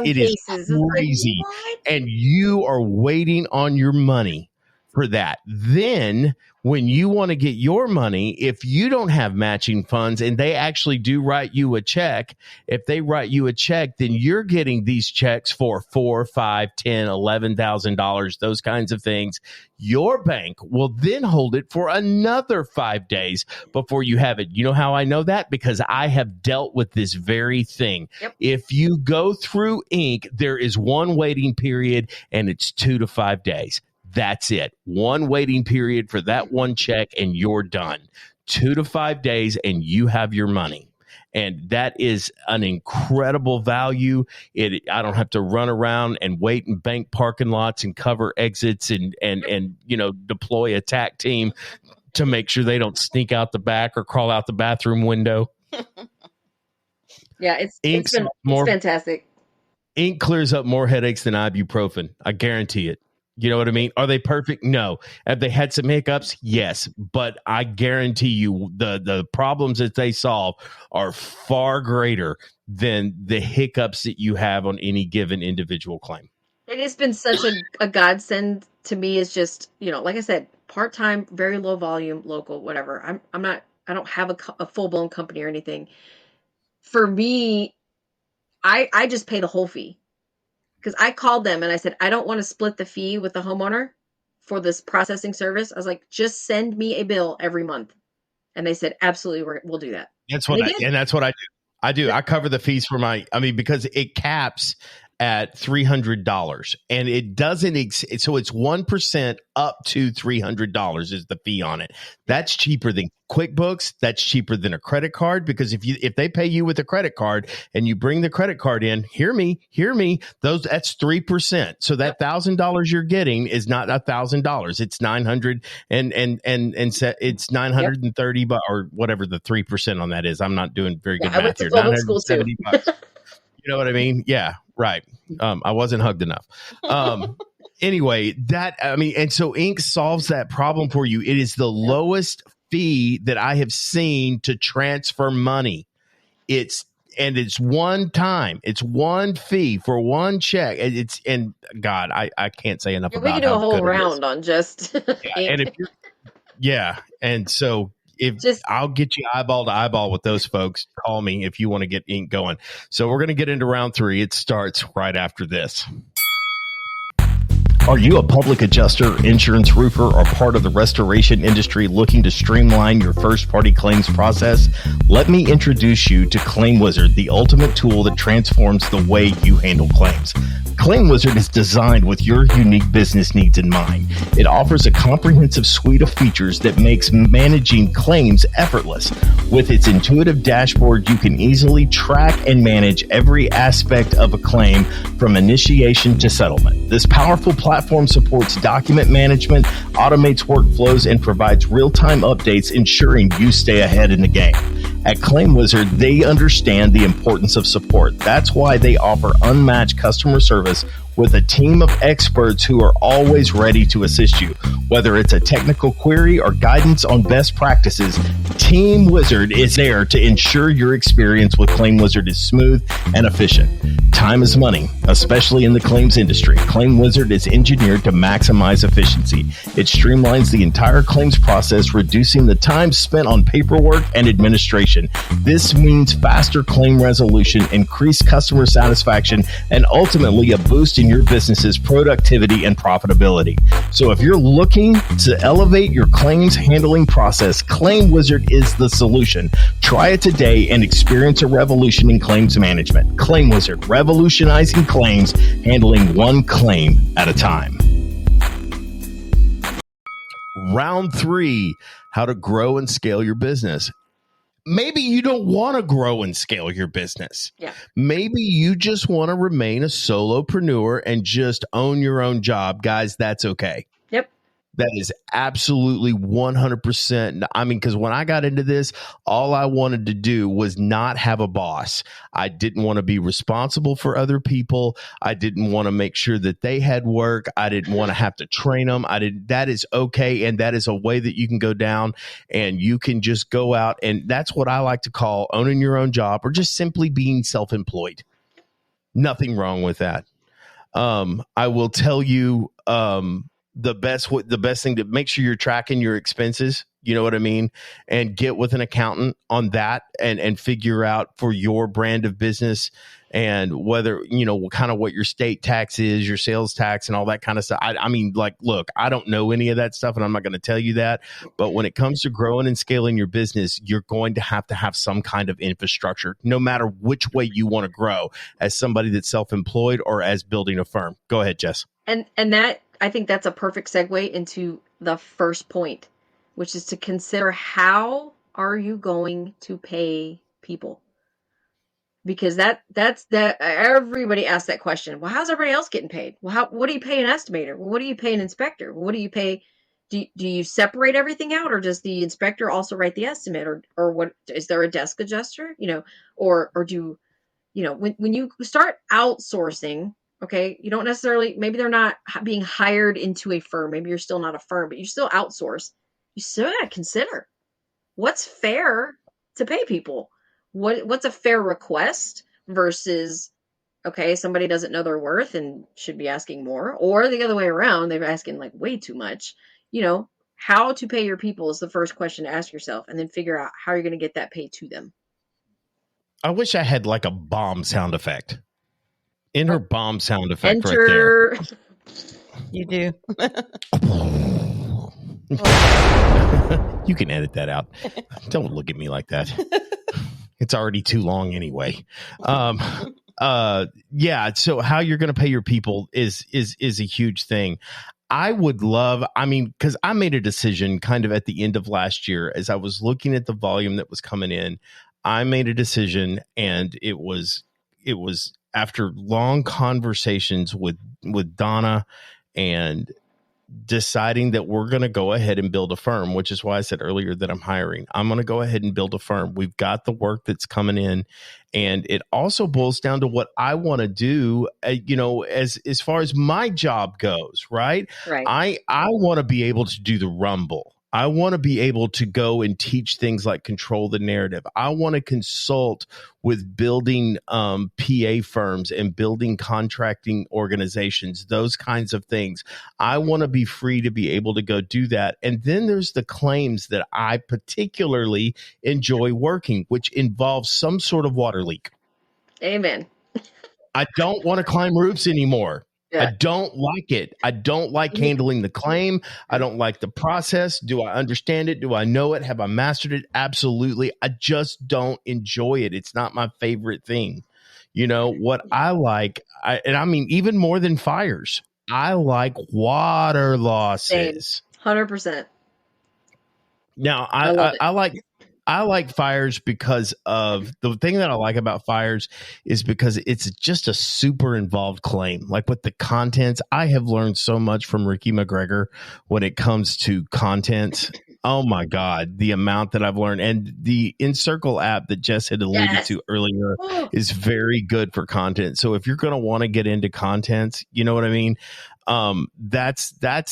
C: crazy.
E: Like,
C: and you are waiting on your money for that. Then when you want to get your money, if you don't have matching funds and they actually do write you a check, if they write you a check, then you're getting these checks for $4,000, $5,000, $10,000, $11,000, those kinds of things. Your bank will then hold it for another 5 days before you have it. You know how I know that? Because I have dealt with this very thing.
E: Yep.
C: If you go through Ink, there is one waiting period and it's 2 to 5 days. That's it. One waiting period for that one check and you're done. 2 to 5 days and you have your money. And that is an incredible value. I don't have to run around and wait in bank parking lots and cover exits and deploy a TAC team to make sure they don't sneak out the back or crawl out the bathroom window.
E: Yeah, it's fantastic.
C: Ink clears up more headaches than ibuprofen. I guarantee it. You know what I mean? Are they perfect? No. Have they had some hiccups? Yes. But I guarantee you the problems that they solve are far greater than the hiccups that you have on any given individual claim.
E: It has been such a godsend to me. Is just, like I said, part-time, very low volume, local, whatever. I don't have a full-blown company or anything. For me, I just pay the whole fee. Because I called them and I said, I don't want to split the fee with the homeowner for this processing service. I was like, just send me a bill every month. And they said, absolutely, we'll do that.
C: That's what that's what I do. I do. I cover the fees for because it caps at $300 and it doesn't. So it's 1% up to $300 is the fee on it. That's cheaper than QuickBooks. That's cheaper than a credit card, because if they pay you with a credit card and you bring the credit card in, hear me, that's 3%. So that $1,000 you're getting is not $1,000. It's $900 and it's $930 or whatever the 3% on that is. I'm not doing very good math here. $970. You know what I mean? Yeah, right. I wasn't hugged enough. Anyway, and so Ink solves that problem for you. It is the lowest fee that I have seen to transfer money. and it's one time, it's one fee for one check. And God, I can't say enough
E: We
C: about
E: could do
C: how
E: a whole
C: good it is.
E: round on just
C: And if you're, and so if
E: just
C: I'll get you eyeball to eyeball with those folks, call me if you want to get ink going. So we're going to get into round 3. It starts right after this. Are you a public adjuster, insurance roofer, or part of the restoration industry looking to streamline your first-party claims process? Let me introduce you to Claim Wizard, the ultimate tool that transforms the way you handle claims. Claim Wizard is designed with your unique business needs in mind. It offers a comprehensive suite of features that makes managing claims effortless. With its intuitive dashboard, you can easily track and manage every aspect of a claim from initiation to settlement. This powerful platform supports document management, automates workflows, and provides real-time updates, ensuring you stay ahead in the game. At Claim Wizard, they understand the importance of support. That's why they offer unmatched customer service with a team of experts who are always ready to assist you. Whether it's a technical query or guidance on best practices, Team Wizard is there to ensure your experience with Claim Wizard is smooth and efficient. Time is money, especially in the claims industry. Claim Wizard is engineered to maximize efficiency. It streamlines the entire claims process, reducing the time spent on paperwork and administration. This means faster claim resolution, increased customer satisfaction, and ultimately a boost in your business's productivity and profitability. So if you're looking to elevate your claims handling process, Claim Wizard is the solution. Try it today and experience a revolution in claims management. Claim Wizard, revolutionizing claims, handling one claim at a time. Round 3, how to grow and scale your business. Maybe you don't want to grow and scale your business.
E: Yeah.
C: Maybe you just want to remain a solopreneur and just own your own job. Guys, that's okay.
E: Yep.
C: That is absolutely 100%. I mean, because when I got into this, all I wanted to do was not have a boss. I didn't want to be responsible for other people. I didn't want to make sure that they had work. I didn't want to have to train them. That is okay. And that is a way that you can go down and you can just go out. And that's what I like to call owning your own job, or just simply being self-employed. Nothing wrong with that. I will tell you, the best thing to make sure you're tracking your expenses, you know what I mean? And get with an accountant on that and figure out for your brand of business and whether, kind of what your state tax is, your sales tax and all that kind of stuff. I mean, like, look, I don't know any of that stuff and I'm not going to tell you that. But when it comes to growing and scaling your business, you're going to have some kind of infrastructure, no matter which way you want to grow, as somebody that's self-employed or as building a firm. Go ahead, Jess.
E: And that, I think that's a perfect segue into the first point, which is to consider, how are you going to pay people? Because that's everybody asks that question. Well, how's everybody else getting paid? Well, what do you pay an estimator? Well, what do you pay an inspector? Well, what do you pay? Do you separate everything out, or does the inspector also write the estimate, or what? Is there a desk adjuster? Or do when you start outsourcing? Okay, you don't necessarily, maybe they're not being hired into a firm. Maybe you're still not a firm, but you still outsource. You still got to consider what's fair to pay people. What's a fair request versus, okay, somebody doesn't know their worth and should be asking more, or the other way around, they're asking like way too much. How to pay your people is the first question to ask yourself, and then figure out how you're going to get that paid to them. I
C: wish I had like a bomb sound effect. Enter bomb sound effect
E: Enter.
C: right there.
D: You do.
C: You can edit that out. Don't look at me like that. It's already too long anyway. Yeah. So how you're going to pay your people is a huge thing. I would love, because I made a decision kind of at the end of last year as I was looking at the volume that was coming in. I made a decision, and it was after long conversations with Donna and deciding that we're going to go ahead and build a firm, which is why I said earlier that I'm hiring. I'm going to go ahead and build a firm. We've got the work that's coming in, and it also boils down to what I want to do, as far as my job goes, right?
E: Right.
C: I want to be able to do the Rumble. I want to be able to go and teach things like control the narrative. I want to consult with building PA firms and building contracting organizations, those kinds of things. I want to be free to be able to go do that. And then there's the claims that I particularly enjoy working, which involves some sort of water leak.
E: Amen.
C: I don't want to climb roofs anymore.
E: Yeah.
C: I don't like it. I don't like handling the claim. I don't like the process. Do I understand it? Do I know it? Have I mastered it? Absolutely. I just don't enjoy it. It's not my favorite thing. You know, what I like, and I mean, even more than fires, I like water losses.
E: 100%.
C: Now,
E: love it.
C: I like fires because of the thing that I like about fires is because it's just a super involved claim. Like with the contents, I have learned so much from Ricky McGregor when it comes to content. Oh my God, the amount that I've learned. And the Encircle app that Jess had alluded to earlier is very good for content. So if you're going to want to get into content, you know what I mean? That's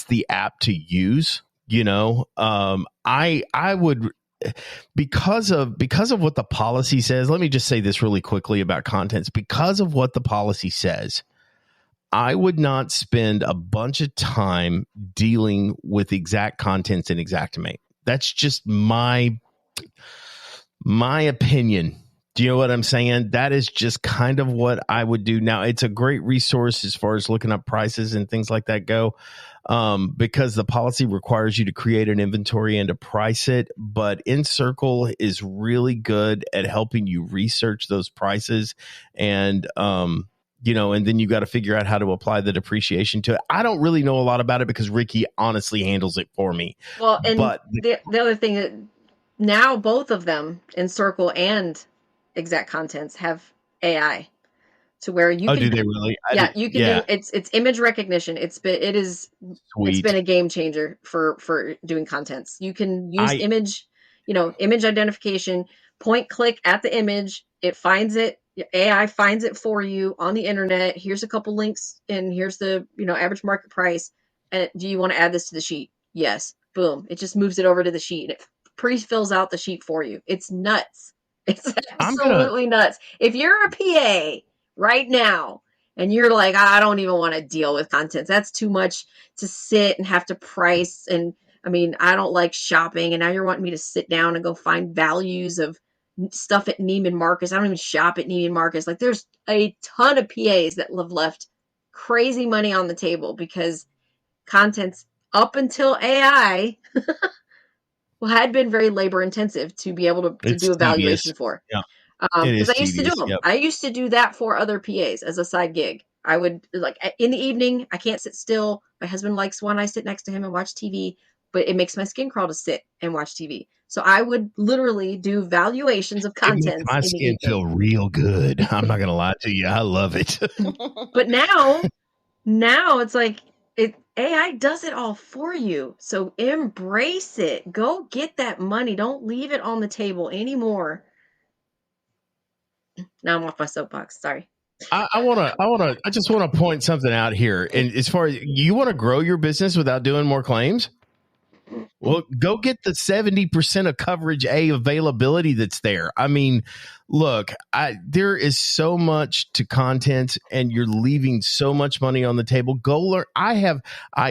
C: the app to use, you know. I would, because of what the policy says, let me just say this really quickly about contents. Because of what the policy says, I would not spend a bunch of time dealing with exact contents in Xactimate. That's just my opinion. Do you know what I'm saying? That is just kind of what I would do. Now, it's a great resource as far as looking up prices and things like that go, because the policy requires you to create an inventory and to price it. But Encircle is really good at helping you research those prices, and you know, and then you got to figure out how to apply the depreciation to it. I don't really know a lot about it because Ricky honestly handles it for me.
E: Well, and
C: but
E: the other thing that now both of them, Encircle and Exact Contents, have AI to where you can
C: do they really?
E: you can do it's image recognition. It's been a game changer for doing contents. You can use image identification, point click at the image, it finds it, AI finds it for you on the internet. Here's a couple links and here's the average market price. And do you want to add this to the sheet? Yes. Boom. It just moves it over to the sheet. It pre-fills out the sheet for you. It's nuts. It's absolutely nuts. If you're a PA right now and you're like, I don't even want to deal with contents, that's too much to sit and have to price. And I mean, I don't like shopping. And now you're wanting me to sit down and go find values of stuff at Neiman Marcus. I don't even shop at Neiman Marcus. Like, there's a ton of PAs that have left crazy money on the table because contents up until AI had been very labor intensive to be able to do evaluation for.
C: Yeah.
E: Because I used to do them. Yep. I used to do that for other PAs as a side gig. I would, like, in the evening, I can't sit still. My husband likes when I sit next to him and watch TV, but it makes my skin crawl to sit and watch TV. So I would literally do valuations of content.
C: My skin feel real good. I'm not going to lie to you. I love it.
E: But now it's like, AI does it all for you. So embrace it. Go get that money. Don't leave it on the table anymore. Now I'm off my soapbox. Sorry.
C: I just want to point something out here. And as far as you want to grow your business without doing more claims, well, go get the 70% of coverage A availability that's there. I mean, look, there is so much to content and you're leaving so much money on the table. Go learn.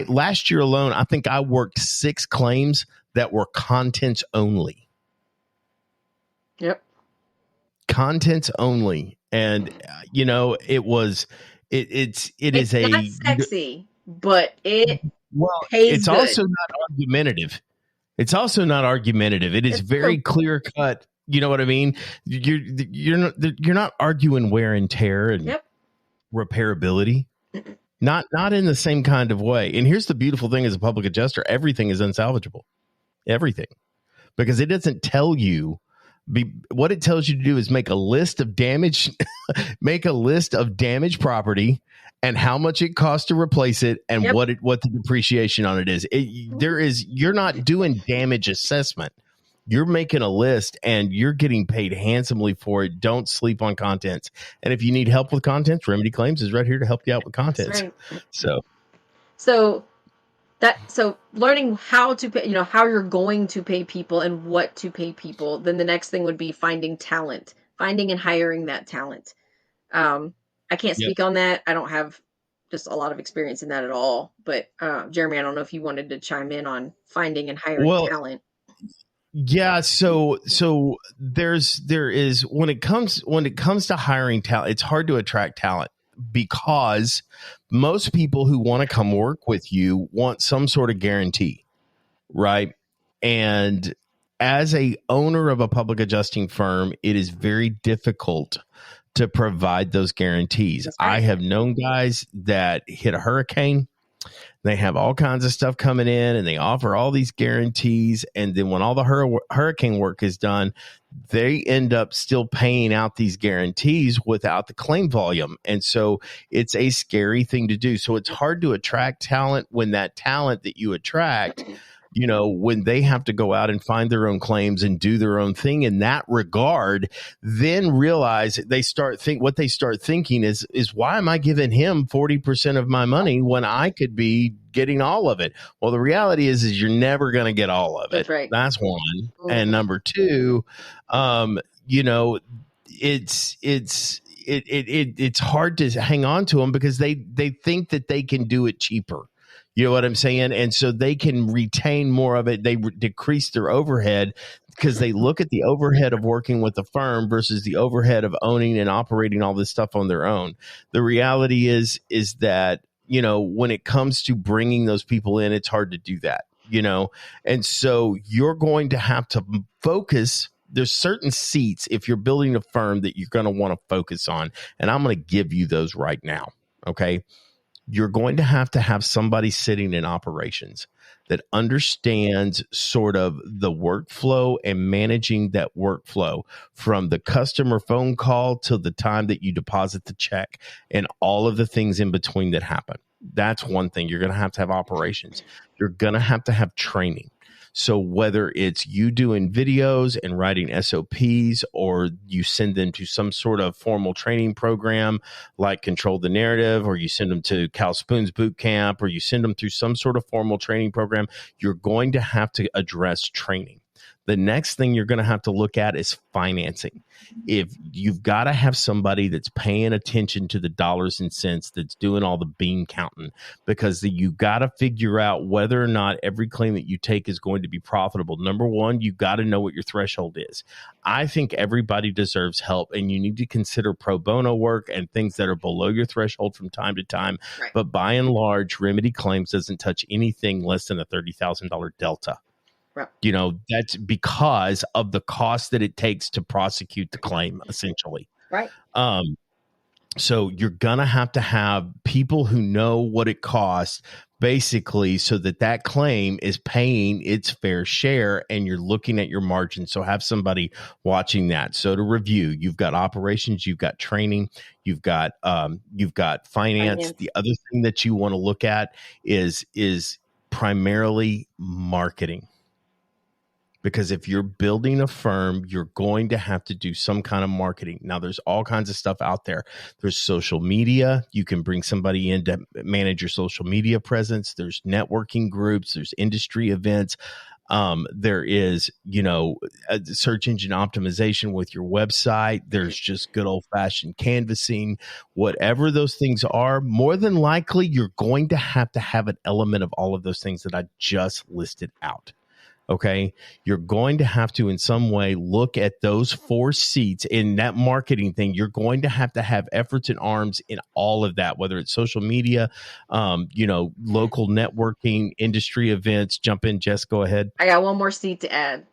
C: Last year alone, I think I worked 6 claims that were contents only.
E: Yep.
C: Contents only. And, it's not
E: sexy, but it
C: it's good. Also not argumentative. It is very clear cut. You know what I mean? You're not arguing wear and tear and repairability. Not in the same kind of way. And here's the beautiful thing as a public adjuster, everything is unsalvageable. Everything. Because it doesn't tell you. What it tells you to do is make a list of damage property and how much it costs to replace it and what the depreciation on it is. You're not doing damage assessment. You're making a list and you're getting paid handsomely for it. Don't sleep on contents. And if you need help with contents, Remedy Claims is right here to help you out with contents.
E: Right.
C: So
E: So learning how to pay, how you're going to pay people and what to pay people. Then the next thing would be finding talent, finding and hiring that talent. I can't
C: Yep.
E: speak on that. I don't have just a lot of experience in that at all. But Jeremy, I don't know if you wanted to chime in on finding and hiring
C: Well,
E: talent.
C: yeah, so there is when it comes to hiring talent, it's hard to attract talent because most people who want to come work with you want some sort of guarantee, right? And as a owner of a public adjusting firm, it is very difficult to provide those guarantees.
E: That's right.
C: I have known guys that hit a hurricane. They have all kinds of stuff coming in and they offer all these guarantees. And then when all the hurricane work is done, they end up still paying out these guarantees without the claim volume. And so it's a scary thing to do. So it's hard to attract talent when that talent that you attract, when they have to go out and find their own claims and do their own thing in that regard, then realize what they start thinking is why am I giving him 40% of my money when I could be getting all of it? Well, the reality is you're never going to get all of it.
E: That's right.
C: That's one. Mm-hmm. And number two, it's hard to hang on to them because they think that they can do it cheaper. You know what I'm saying? And so they can retain more of it. They decrease their overhead because they look at the overhead of working with a firm versus the overhead of owning and operating all this stuff on their own. The reality is that, when it comes to bringing those people in, it's hard to do that, and so you're going to have to focus. There's certain seats if you're building a firm that you're going to want to focus on. And I'm going to give you those right now. Okay. You're going to have somebody sitting in operations that understands sort of the workflow and managing that workflow from the customer phone call till the time that you deposit the check and all of the things in between that happen. That's one thing. You're going to have operations. You're going to have training. So whether it's you doing videos and writing SOPs or you send them to some sort of formal training program like Control the Narrative, or you send them to Cal Spoon's boot camp, or you send them through some sort of formal training program, you're going to have to address training. The next thing you're going to have to look at is financing. If you've got to have somebody that's paying attention to the dollars and cents, that's doing all the bean counting, because you got to figure out whether or not every claim that you take is going to be profitable. Number one, you got to know what your threshold is. I think everybody deserves help, and you need to consider pro bono work and things that are below your threshold from time to time. Right. But by and large, Remedy Claims doesn't touch anything less than a $30,000 delta.
E: Right.
C: That's because of the cost that it takes to prosecute the claim, essentially.
E: Right.
C: So you're going to have people who know what it costs, basically, so that claim is paying its fair share, and you're looking at your margin. So have somebody watching that. So to review, you've got operations, you've got training, you've got finance. The other thing that you want to look at is primarily marketing. Because if you're building a firm, you're going to have to do some kind of marketing. Now, there's all kinds of stuff out there. There's social media. You can bring somebody in to manage your social media presence. There's networking groups. There's industry events. There is, search engine optimization with your website. There's just good old-fashioned canvassing. Whatever those things are, more than likely, you're going to have an element of all of those things that I just listed out. Okay, you're going to have to in some way look at those 4 seats in that marketing thing. You're going to have efforts and arms in all of that, whether it's social media, local networking, industry events. Jump in, Jess, go ahead.
E: I got one more seat to add.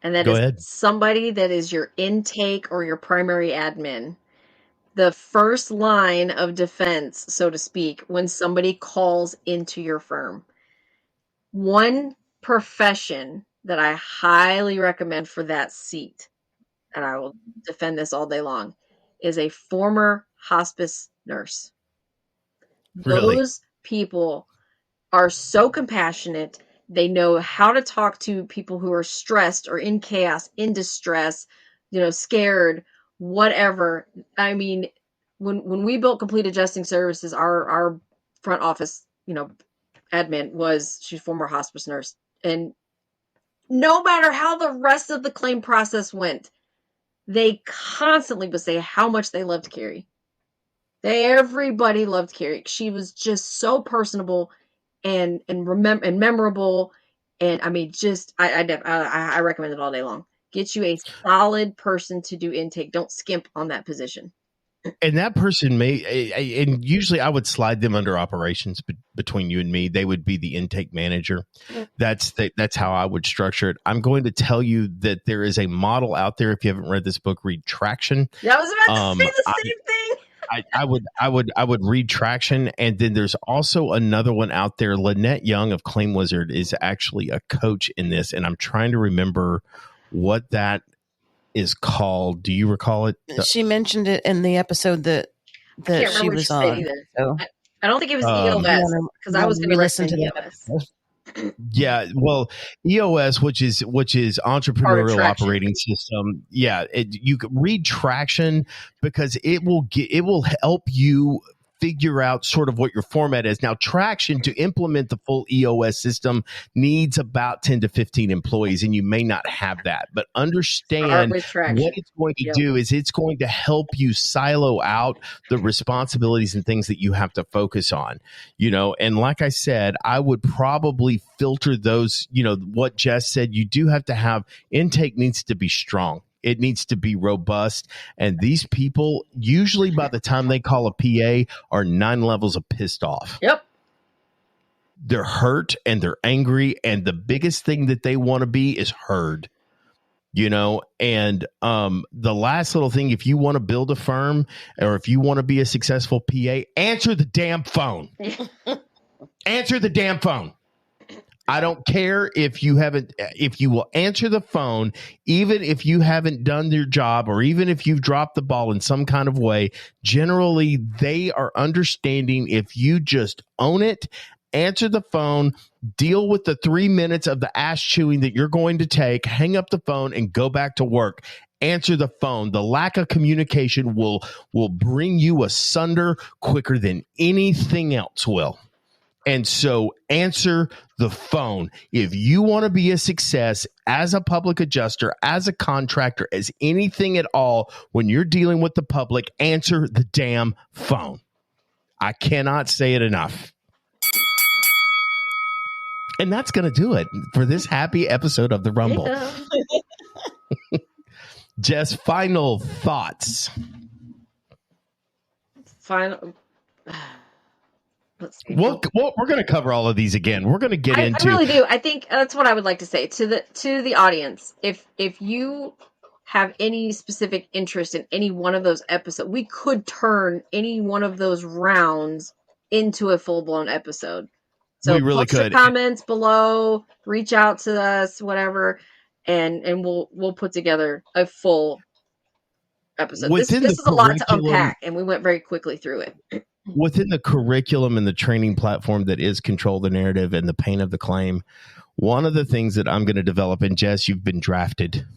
E: And that is somebody that is your intake or your primary admin. The first line of defense, so to speak, when somebody calls into your firm. One profession that I highly recommend for that seat, and I will defend this all day long, is a former hospice nurse.
C: Really?
E: Those people are so compassionate. They know how to talk to people who are stressed or in chaos, in distress, scared, whatever. I mean, when we built Complete Adjusting Services, our front office, admin she's a former hospice nurse. And no matter how the rest of the claim process went, they constantly would say how much they loved Carrie. Everybody loved Carrie. She was just so personable and memorable. And I mean, just I recommend it all day long. Get you a solid person to do intake. Don't skimp on that position.
C: And that person and usually I would slide them under operations between you and me. They would be the intake manager. That's how I would structure it. I'm going to tell you that there is a model out there. If you haven't read this book, read Traction.
E: Yeah, I was about to say the same thing.
C: I would read Traction, and then there's also another one out there. Lynette Young of Claim Wizard is actually a coach in this, and I'm trying to remember what that is called. Do you recall it?
D: She mentioned it in the episode that she was on. So.
E: I don't think it was EOS, because I was going to listen to the EOS.
C: Yeah, well, EOS, which is Entrepreneurial Operating System. Yeah, you can read Traction because it will help you figure out sort of what your format is. Now, Traction, to implement the full EOS system, needs about 10 to 15 employees, and you may not have that. But understand what it's going to do is it's going to help you silo out the responsibilities and things that you have to focus on. And like I said, I would probably filter those, what Jess said. You do have to have intake needs to be strong. It needs to be robust. And these people, usually by the time they call a PA, are 9 levels of pissed off.
E: Yep.
C: They're hurt and they're angry. And the biggest thing that they want to be is heard. And the last little thing, if you want to build a firm or if you want to be a successful PA, answer the damn phone. Answer the damn phone. I don't care if you will answer the phone, even if you haven't done your job or even if you've dropped the ball in some kind of way. Generally, they are understanding if you just own it, answer the phone, deal with the 3 minutes of the ass chewing that you're going to take, hang up the phone and go back to work. Answer the phone. The lack of communication will bring you asunder quicker than anything else will. And so answer the phone. If you want to be a success as a public adjuster, as a contractor, as anything at all, when you're dealing with the public, answer the damn phone. I cannot say it enough. And that's going to do it for this happy episode of The Rumble. Yeah. Jess, final thoughts. Well, we're going to cover all of these again. We're going to get into.
E: I really do. I think that's what I would like to say to the audience. If you have any specific interest in any one of those episodes, we could turn any one of those rounds into a full blown episode. So we really could. Your comments below, reach out to us, whatever, and we'll put together a full episode. This is a lot to unpack, and we went very quickly through it.
C: Within the curriculum and the training platform that is Control the Narrative and the Pain of the Claim, one of the things that I'm going to develop, and Jess, you've been drafted,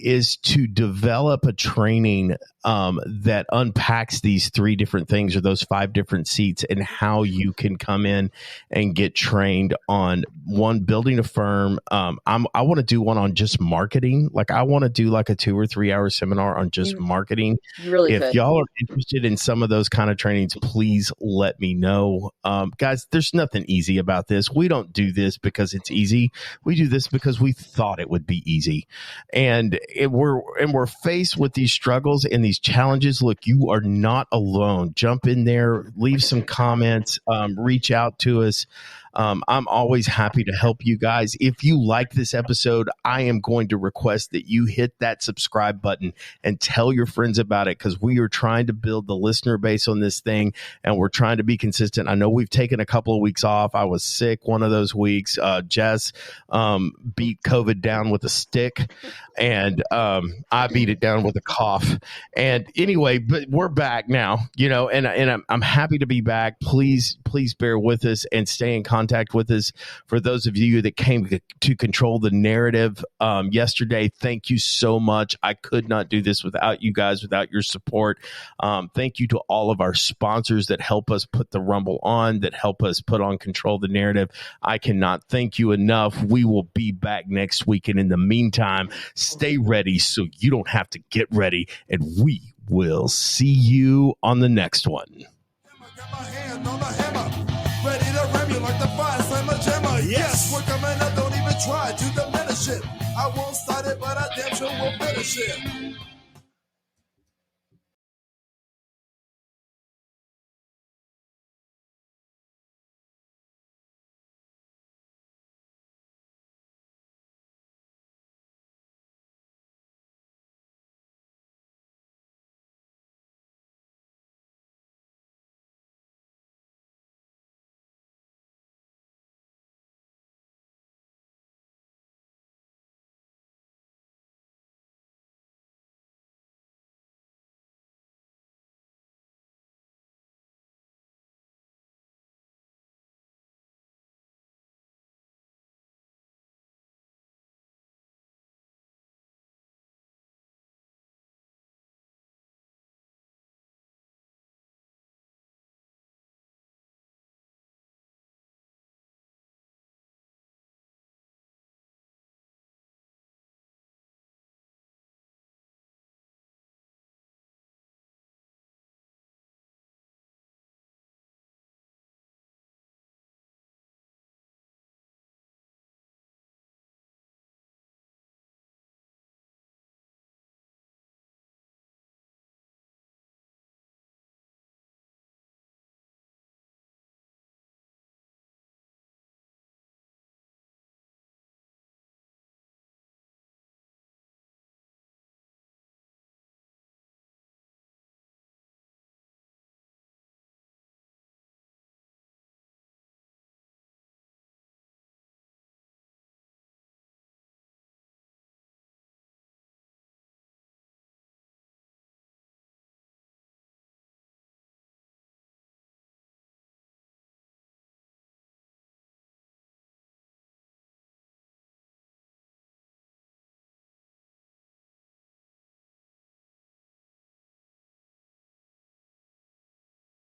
C: is to develop a training that unpacks these 3 different things or those 5 different seats and how you can come in and get trained on one, building a firm. I want to do one on just marketing. Like I want to do like a 2 or 3 hour seminar on just marketing. If y'all are interested in some of those kind of trainings, please let me know. Guys, there's nothing easy about this. We don't do this because it's easy. We do this because we thought it would be easy. And we're faced with these struggles and these challenges. Look, you are not alone. Jump in there, leave some comments, reach out to us. I'm always happy to help you guys. If you like this episode, I am going to request that you hit that subscribe button and tell your friends about it, because we are trying to build the listener base on this thing and we're trying to be consistent. I know we've taken a couple of weeks off. I was sick one of those weeks. Jess beat COVID down with a stick, and I beat it down with a cough. And anyway, but we're back now, and I'm happy to be back. Please bear with us and stay in contact contact with us. For those of you that came to control the narrative yesterday, thank you so much. I could not do this without you guys, without your support. Thank you to all of our sponsors that help us put the Rumble on, that help us put on Control the Narrative. I cannot thank you enough. We will be back next week. And in the meantime, stay ready so you don't have to get ready. And we will see you on the next one.
B: Got my hand on the hammer, ready to ram you like the fire slammer jammer. Yes, we're coming up, don't even try to diminish it. I won't start it, but I damn sure will finish it.